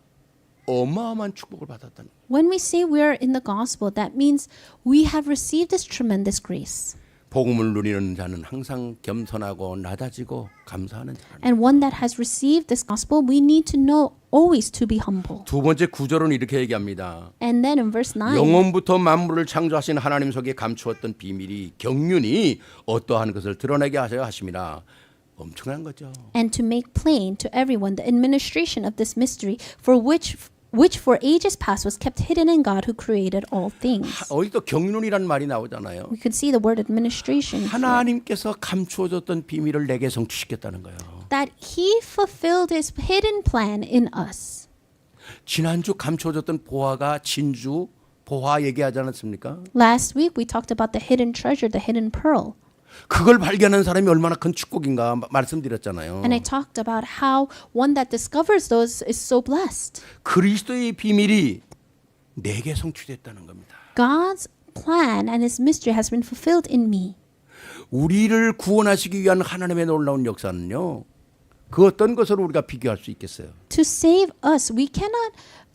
어마어마한 축복을 받았다는 거예요. When we say we are in the gospel, that means we have received this tremendous grace. 복음을 누리는 자는 항상 겸손하고 낮아지고 감사하는 자라. And one that has received this gospel, we need to know always to be humble. 두 번째 구절은 이렇게 얘기합니다. And then in verse 9, 영원부터 만물을 창조하신 하나님 속에 감추었던 비밀이 경륜이 어떠한 것을 드러내게 하셔야 하심이라. 엄청난 거죠. and to make plain to everyone the administration of this mystery, for which for ages past was kept hidden in God who created all things. 어디 또 경륜이라는 말이 나오잖아요. We could see the word administration here. 하나님께서 감추어졌던 비밀을 내게 성취시켰다는 거예요. That he fulfilled his hidden plan in us. 지난주 감추어졌던 보화가 진주, 보화 얘기하지 않았습니까? Last week we talked about the hidden treasure, the hidden pearl. 그걸 발견한 사람이 얼마나 큰 축복인가 말씀드렸잖아요. And I talked about how one that discovers those is so blessed. 그리스도의 비밀이 내게 성취됐다는 겁니다. God's plan and his mystery has been fulfilled in me. 우리를 구원하시기 위한 하나님의 놀라운 역사는요. 그 어떤 것으로 우리가 비교할 수 있겠어요? To save us, we cannot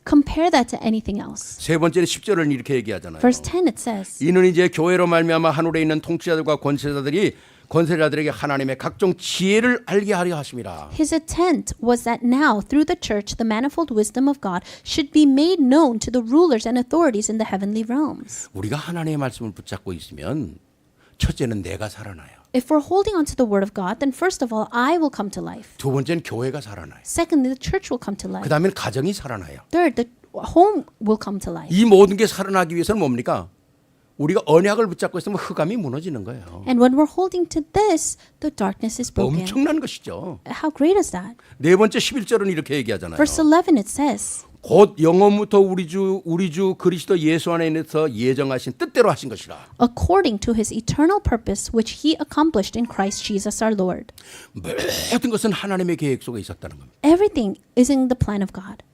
compare that to anything else. 세 번째는 10절은 이렇게 얘기하잖아요. Verse 10 it says, 이는 이제 교회로 말미암아 하늘에 있는 통치자들과 권세자들에게 하나님의 각종 지혜를 알게 하려 하심이라. His intent was that now, through the church, the manifold wisdom of God should be made known to the rulers and authorities in the heavenly realms. 우리가 하나님의 말씀을 붙잡고 있으면 첫째는 내가 살아나요. If we're holding on to the word of God, then first of all, I will come to life. 두 번째는 교회가 살아나요. Secondly, the church will come to life. 그 다음엔 가정이 살아나요. Third, the home will come to life. 이 모든 게 살아나기 위해서는 뭡니까? 우리가 언약을 붙잡고 있으면 흑암이 무너지는 거예요. And when we're holding to this, the darkness is broken. 엄청난 것이죠. How great is that? 네 번째 11절은 이렇게 얘기하잖아요. Verse 11 it says, 곧 영원부터 우리 주 그리스도 예수 안에서 예정하신 뜻대로 하신 것이라. according to his eternal purpose which he accomplished in Christ Jesus our Lord. 모든 것은 하나님의 계획 속에 있었다는 겁니다. Everything is in the plan of God.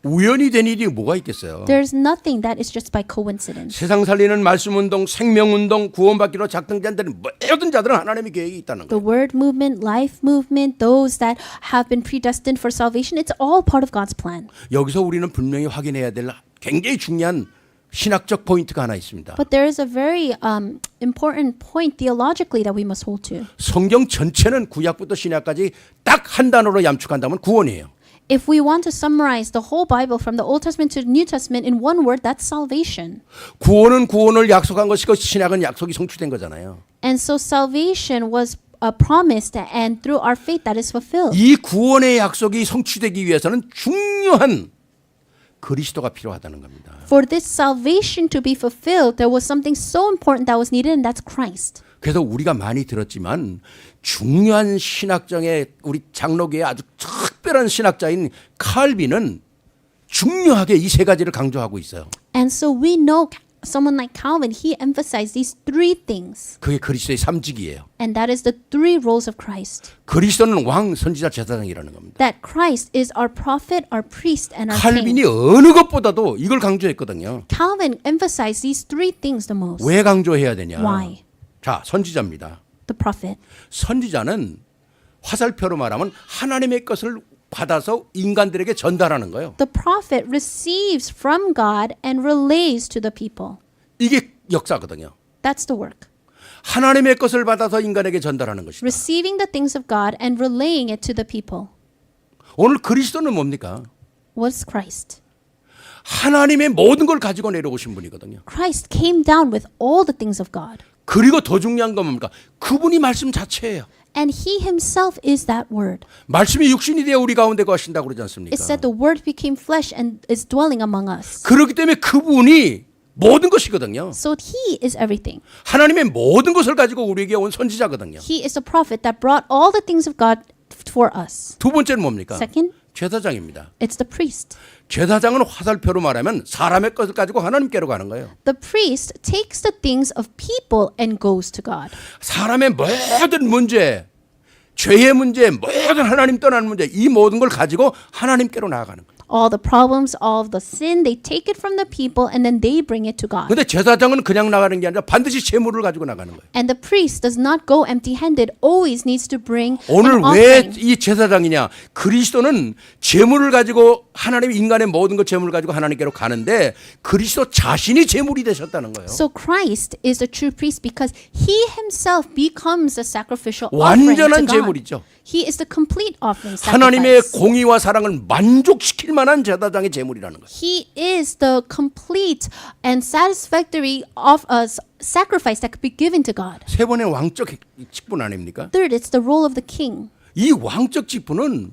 우연히 된 일이 뭐가 있겠어요? There's nothing that is just by coincidence. 세상 살리는 말씀 운동, 생명 운동, 구원받기로 작정된 데는 모든 자들은 하나님의 계획이 있다는 The 거예요. word movement, life movement, those that have been predestined for salvation, it's all part of God's plan. 여기서 우리는 분명히 확인해야 될 굉장히 중요한 신학적 포인트가 하나 있습니다. But there is a very important point theologically that we must hold to. 성경 전체는 구약부터 신약까지 딱 한 단어로 ям축한다면 구원이에요. If we want to summarize the whole Bible from the Old Testament to the New Testament in one word, that's salvation. 구원은 구원을 약속한 것이고 신약은 약속이 성취된 거잖아요. And so salvation was promised, and through our faith that is fulfilled. 이 구원의 약속이 성취되기 위해서는 중요한 그리스도가 필요하다는 겁니다. For this salvation to be fulfilled, there was something so important that was needed, and that's Christ. 그래서 우리가 많이 들었지만 중요한 신학장의 우리 장로계의 아주 특별한 신학자인 칼빈은 중요하게 이 세 가지를 강조하고 있어요. And so we know someone like Calvin, he emphasized these three things, 그게 그리스도의 삼직이에요. and that is the three roles of Christ. 그리스도는 왕, 선지자, 제사장이라는 겁니다. That Christ is our prophet, our priest, and our 칼빈이 king. 어느 것보다도 이걸 강조했거든요. Calvin emphasized these three things the most. 왜 강조해야 되냐? Why? 자, 선지자입니다. The prophet. 선지자는 화살표로 말하면 하나님의 것을 받아서 인간들에게 전달하는 거예요. The prophet receives from God and relays to the people. 이게 역사거든요. That's the work. 하나님의 것을 받아서 인간에게 전달하는 것이다. Receiving the things of God and relaying it to the people. 오늘 그리스도는 뭡니까? What's Christ? 하나님의 모든 걸 가지고 내려오신 분이거든요. Christ came down with all the things of God. 그리고 더 중요한 건 뭡니까? 그분이 말씀 자체예요. And he himself is that word. 말씀이 육신이 되어 우리 가운데 거하신다고 그러지 않습니까? It said the word became flesh and is dwelling among us. 그렇기 때문에 그분이 모든 것이거든요. So he is everything. 하나님의 모든 것을 가지고 우리에게 온 선지자거든요. He is the prophet that brought all the things of God for us. 두 번째는 뭡니까? Second, 제사장입니다. it's the priest. 제사장은 화살표로 말하면 사람의 것을 가지고 하나님께로 가는 거예요. The priest takes the things of people and goes to God. 사람의 모든 문제, 죄의 문제, 모든 하나님 떠나는 문제, 이 모든 걸 가지고 하나님께로 나아가는 거예요. All the problems, all of the sin, they take it from the people and then they bring it to God. 근데 제사장은 그냥 나가는 게 아니라 반드시 제물을 가지고 나가는 거예요. And the priest does not go empty-handed, always needs to bring 오늘 an 왜 offering. 이 제사장이냐? 그리스도는 제물을 가지고 하나님 인간의 모든 것 제물을 가지고 하나님께로 가는데 그리스도 자신이 제물이 되셨다는 거예요. So Christ is the true priest because he himself becomes a sacrificial offering to 완전한 God. 제물이죠. He is the complete offering 하나님의 sacrifice. 공의와 사랑을 만족시킬 만한 제사장의 제물이라는 거예요. He is the complete and satisfactory of a sacrifice that could be given to God. 세 번의 왕적 직분 아닙니까? Third, it's the role of the king. 이 왕적 직분은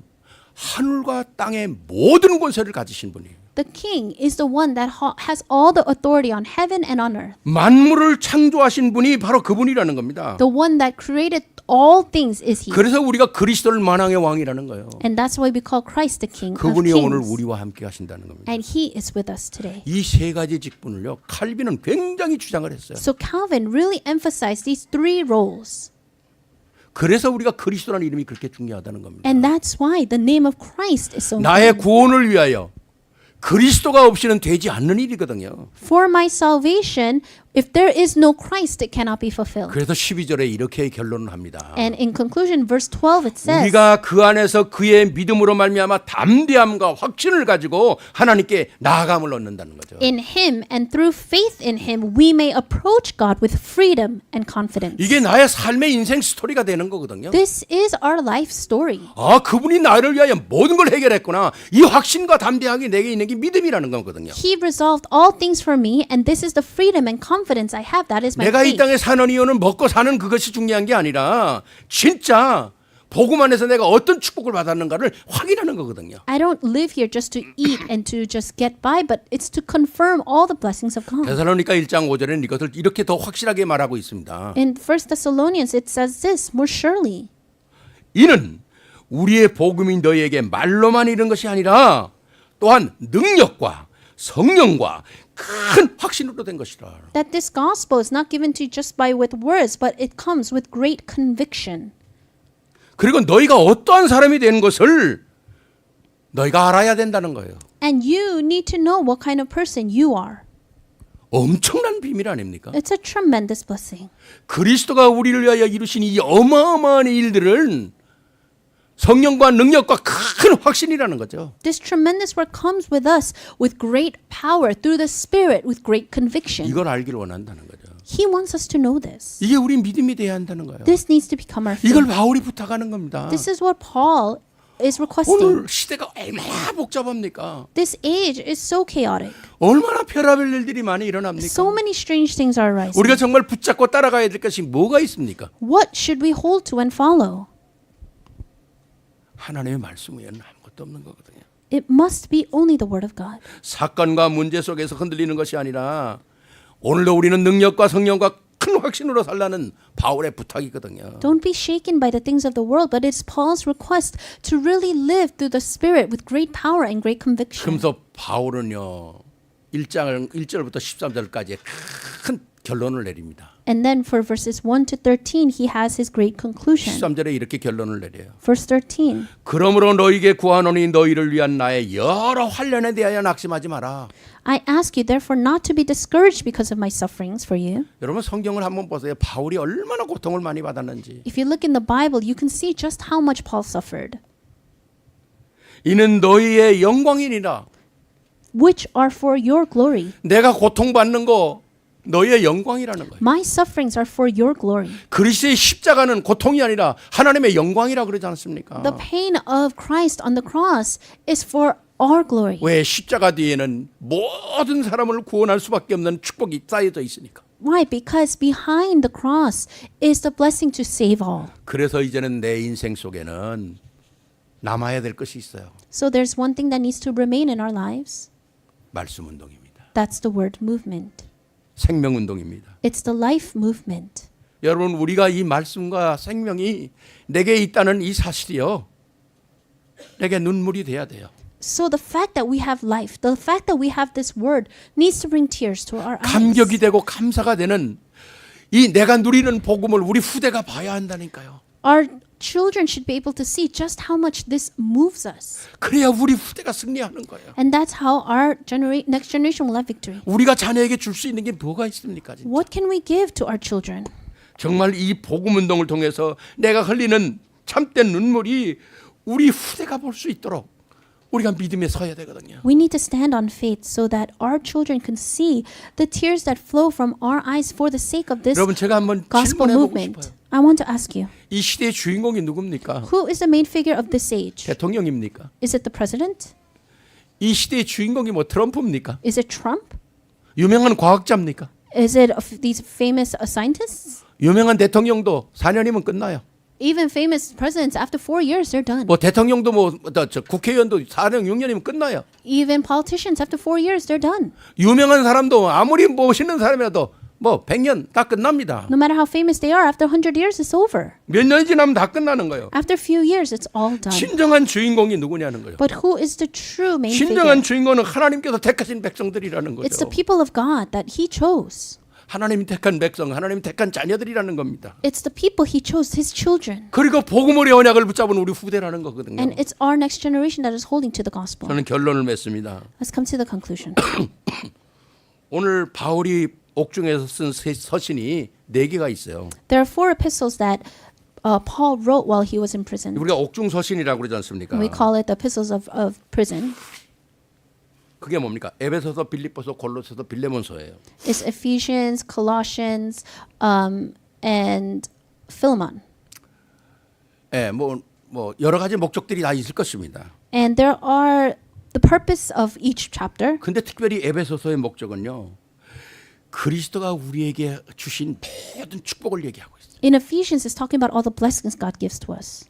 하늘과 땅의 모든 권세를 가지신 분이에요. The king is the one that has all the authority on heaven and on earth. 만물을 창조하신 분이 바로 그분이라는 겁니다. The one that created all things is he. 그래서 우리가 그리스도를 만왕의 왕이라는 거예요. And that's why we call Christ the king of 그분이 오늘 kings. 우리와 함께 하신다는 겁니다. And he is with us today. 이 세 가지 직분을요, 칼빈은 굉장히 주장을 했어요. So Calvin really emphasized these three roles. 그래서 우리가 그리스도라는 이름이 그렇게 중요하다는 겁니다. And that's why the name of Christ is so 나의 important. 구원을 위하여 그리스도가 없이는 되지 않는 일이거든요. For my salvation, if there is no Christ, it cannot be fulfilled. 그래서 12절에 이렇게 결론을 합니다. And in conclusion, verse 12, it says, 우리가 그 안에서 그의 믿음으로 말미암아 담대함과 확신을 가지고 하나님께 나아감을 얻는다는 거죠. in him and through faith in him, we may approach God with freedom and confidence. 이게 나의 삶의 인생 스토리가 되는 거거든요. This is our life story. 아, 그분이 나를 위하여 모든 걸 해결했구나. 이 확신과 담대함이 내게 있는 게 믿음이라는 거거든요. He resolved all things for me, and this is the freedom and confidence I have. That is my 내가 이 faith. 땅에 사는 이유는 먹고 사는 그것이 중요한 게 아니라 진짜 복음 안에서 내가 어떤 축복을 받았는가를 확인하는 거거든요. I don't live here just to eat and to just get by, but it's to confirm all the blessings of God. 데살로니가 1장 5절에는 이것을 이렇게 더 확실하게 말하고 있습니다. In 1 Thessalonians, it says this more surely. 이는 우리의 복음이 너희에게 말로만 이른 것이 아니라 또한 능력과 성령과 큰 확신으로 된 것이라. That this gospel is not given to you just by with words, but it comes with great conviction. 그리고 너희가 어떠한 사람이 되는 것을 너희가 알아야 된다는 거예요. And you need to know what kind of person you are. 엄청난 비밀 아닙니까? It's a tremendous blessing. 그리스도가 우리를 위하여 이루신 이 어마어마한 일들은 성령과 능력과 큰 확신이라는 거죠. This tremendous work comes with us with great power through the Spirit, with great conviction. 이걸 알기를 원한다는 거죠. He wants us to know this. 이게 우리 믿음이 돼야 한다는 거예요. This needs to become our 이걸 faith. 바울이 부탁하는 겁니다. This is what Paul is requesting. 오늘 시대가 얼마나 복잡합니까? This age is so chaotic. 얼마나 별의별 일들이 많이 일어납니까? So many strange things are arising. 우리가 정말 붙잡고 따라가야 될 것이 뭐가 있습니까? What should we hold to and follow? 하나님의 말씀 외에는 아무것도 없는 거거든요. It must be only the Word of God. 사건과 문제 속에서 흔들리는 것이 아니라 오늘도 우리는 능력과 성령과 큰 확신으로 살라는 바울의 부탁이거든요. Don't be shaken by the things of the world, but it's Paul's request to really live through the Spirit with great power and great conviction. 그러면서 바울은요 1절부터 13절까지 큰 결론을 내립니다. And then for verses 1 to 13, he has his great conclusion. 13절에 이렇게 결론을 내려요. Verse 13. 그러므로 너희에게 구하노니 너희를 위한 나의 여러 환난에 대하여 낙심하지 마라. I ask you therefore not to be discouraged because of my sufferings for you. 여러분 성경을 한번 보세요. 바울이 얼마나 고통을 많이 받았는지. If you look in the Bible, you can see just how much Paul suffered. 이는 너희의 영광이니라. Which are for your glory. 내가 고통받는 거 너희의 영광이라는 거예요. My sufferings are for your glory. 그리스도의 십자가는 고통이 아니라 하나님의 영광이라 그러지 않습니까? The pain of Christ on the cross is for our glory. 왜 십자가 뒤에는 모든 사람을 구원할 수밖에 없는 축복이 쌓여져 있으니까. Why? Because behind the cross is the blessing to save all. 그래서 이제는 내 인생 속에는 남아야 될 것이 있어요. So there's one thing that needs to remain in our lives. 말씀 운동입니다. That's the word movement. 생명 운동입니다. It's the life movement. 여러분 우리가 이 말씀과 생명이 내게 있다는 이 사실이요. 내게 눈물이 돼야 돼요. So the fact that we have life, the fact that we have this word needs to bring tears to our eyes. 감격이 되고 감사가 되는 이 내가 누리는 복음을 우리 후대가 봐야 한다니까요. Our children should be able to see just how much this moves us. 그래야 우리 후대가 승리하는 거예요. And that's how our next generation will have victory. 우리가 자녀에게 줄 수 있는 게 뭐가 있습니까? 진짜? What can we give to our children? 정말 이 복음 운동을 통해서 내가 흘리는 참된 눈물이 우리 후대가 볼 수 있도록 우리가 믿음에 서야 되거든요. We need to stand on faith so that our children can see the tears that flow from our eyes for the sake of this 여러분 제가 한번 gospel 질문해 보고 movement. 싶어요. I want to ask you, 이 시대의 주인공이 누굽니까? who is the main figure of this age? 대통령입니까? Is it the president? 이 시대의 주인공이 뭐 트럼프입니까? Is it Trump? 유명한 과학자입니까? Is it these famous scientists? 유명한 대통령도 4년이면 끝나요. Even famous presidents, after 4 years, they're done. 뭐 대통령도 저 국회의원도 4년 6년이면 끝나요. Even politicians, after 4 years, they're done. 유명한 사람도 아무리 멋있는 사람이라도 뭐 100년 다 끝납니다. No matter how famous they are, after 100 years, it's over. 몇 년이 지나면 다 끝나는 거예요. After a few years, it's all done. 진정한 주인공이 누구냐는 거예요. But who is the true main 진정한 figure? 주인공은 하나님께서 택하신 백성들이라는 It's the 거죠. people of God that He chose. 하나님이 택한 백성, 하나님이 택한 자녀들이라는 겁니다. It's the people He chose, His children. 그리고 복음의 언약을 붙잡은 우리 후대라는 거거든요. And it's our next generation that is holding to the gospel. 저는 결론을 맺습니다. Let's come to the conclusion. 오늘 바울이 옥중에서 쓴 서신이 4개가 있어요. There are 4 epistles that Paul wrote while he was in prison. 우리가 옥중 서신이라고 그러지 않습니까? We call it the epistles of prison. 그게 뭡니까? 에베소서, 빌립보서, 골로새서, 빌레몬서예요. It's Ephesians, Colossians, and Philemon. 예, 뭐 여러 가지 목적들이 다 있을 것입니다. And there are the purpose of each chapter. 근데 특별히 에베소서의 목적은요. 그리스도가 우리에게 주신 모든 축복을 얘기하고 있어요. In Ephesians, it's talking about all the blessings God gives to us.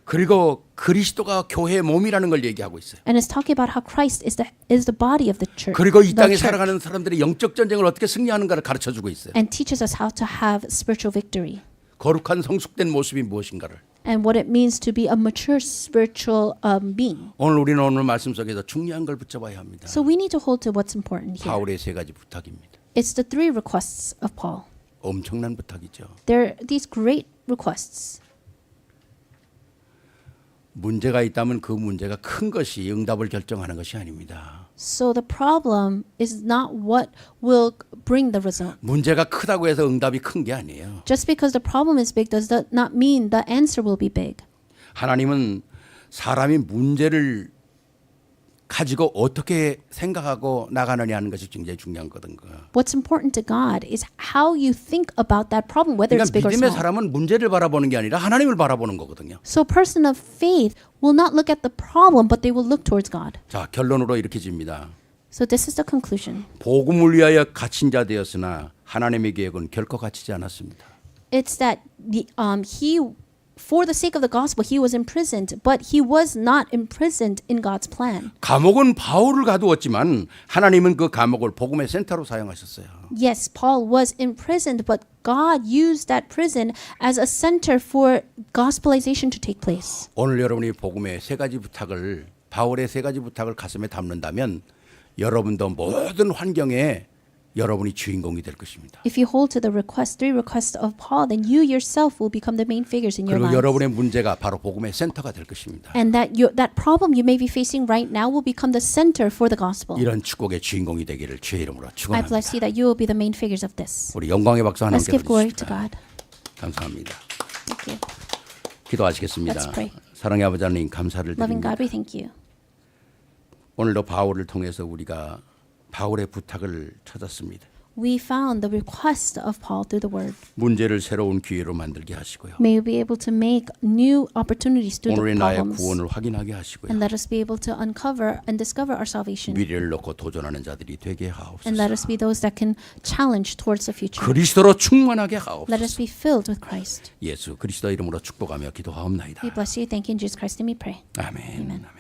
그리고 그리스도가 교회의 몸이라는 걸 얘기하고 있어요. And it's talking about how Christ is the body of the church. 그리고 이 땅에 the church. 살아가는 사람들이 영적 전쟁을 어떻게 승리하는가를 가르쳐주고 있어요. And teaches us how to have spiritual victory. 거룩한 성숙된 모습이 무엇인가를. And what it means to be a mature spiritual being. 오늘 말씀 속에서 중요한 걸 붙잡아야 합니다. So we need to hold to what's important here. 바울의 3가지 부탁입니다. It's the 3 requests of Paul. 엄청난 부탁이죠. They're these great requests. 문제가 있다면 그 문제가 큰 것이 응답을 결정하는 것이 아닙니다. So the problem is not what will bring the result. 문제가 크다고 해서 응답이 큰 게 아니에요. Just because the problem is big does not mean the answer will be big. 하나님은 사람이 문제를 가지고 어떻게 생각하고 나가느냐 하는 것이 굉장히 중요한 거거든요. What's important to God is how you think about that problem, whether it's 그러니까 big or 믿음의 small. 사람은 문제를 바라보는 게 아니라 하나님을 바라보는 거거든요. So a person of faith will not look at the problem, but they will look towards God. 자, 결론으로 이렇게 집니다. So this is the conclusion. 복음을 위하여 갇힌 자 되었으나 하나님의 계획은 결코 갇히지 않았습니다. It's that he, for the sake of the gospel, he was imprisoned, but he was not imprisoned in God's plan. 감옥은 바울을 가두었지만 하나님은 그 감옥을 복음의 센터로 사용하셨어요. Yes, Paul was imprisoned, but God used that prison as a center for gospelization to take place. 오늘 여러분이 복음의 세 가지 부탁을 바울의 세 가지 부탁을 가슴에 담는다면 여러분도 모든 환경에 여러분이 주인공이 될 것입니다. If you hold to the three requests of Paul, then you yourself will become the main figures in your 그리고 lives. 여러분의 문제가 바로 복음의 센터가 될 것입니다. And that problem you may be facing right now will become the center for the gospel. 이런 축복의 주인공이 되기를 주의 이름으로 I 축원합니다. bless you that you will be the main figures of this. 우리 영광의 박수 Let's 하나님께 give glory to 드리겠습니다. God. 감사합니다. Thank you. 기도하시겠습니다. Let's pray. 사랑의 아버지 하나님 감사를 Loving 드립니다. God, we thank you. 오늘도 바울을 통해서 우리가 바울의 부탁을 찾았습니다. We found the request of Paul through the word. 문제를 새로운 기회로 만들게 하시고요. May we be able to make new opportunities through the 오늘의 나의 problems. 구원을 확인하게 하시고요. And let us be able to uncover and discover our salvation. 미래를 놓고 도전하는 자들이 되게 And let 하옵소서. us be those that can challenge towards the future. 그리스도로 충만하게 Let us 하옵소서. be filled with Christ. 예수 그리스도 이름으로 축복하며 기도하옵나이다. We bless you. Thank you in Jesus Christ's name we pray. 아멘. Amen. 아멘.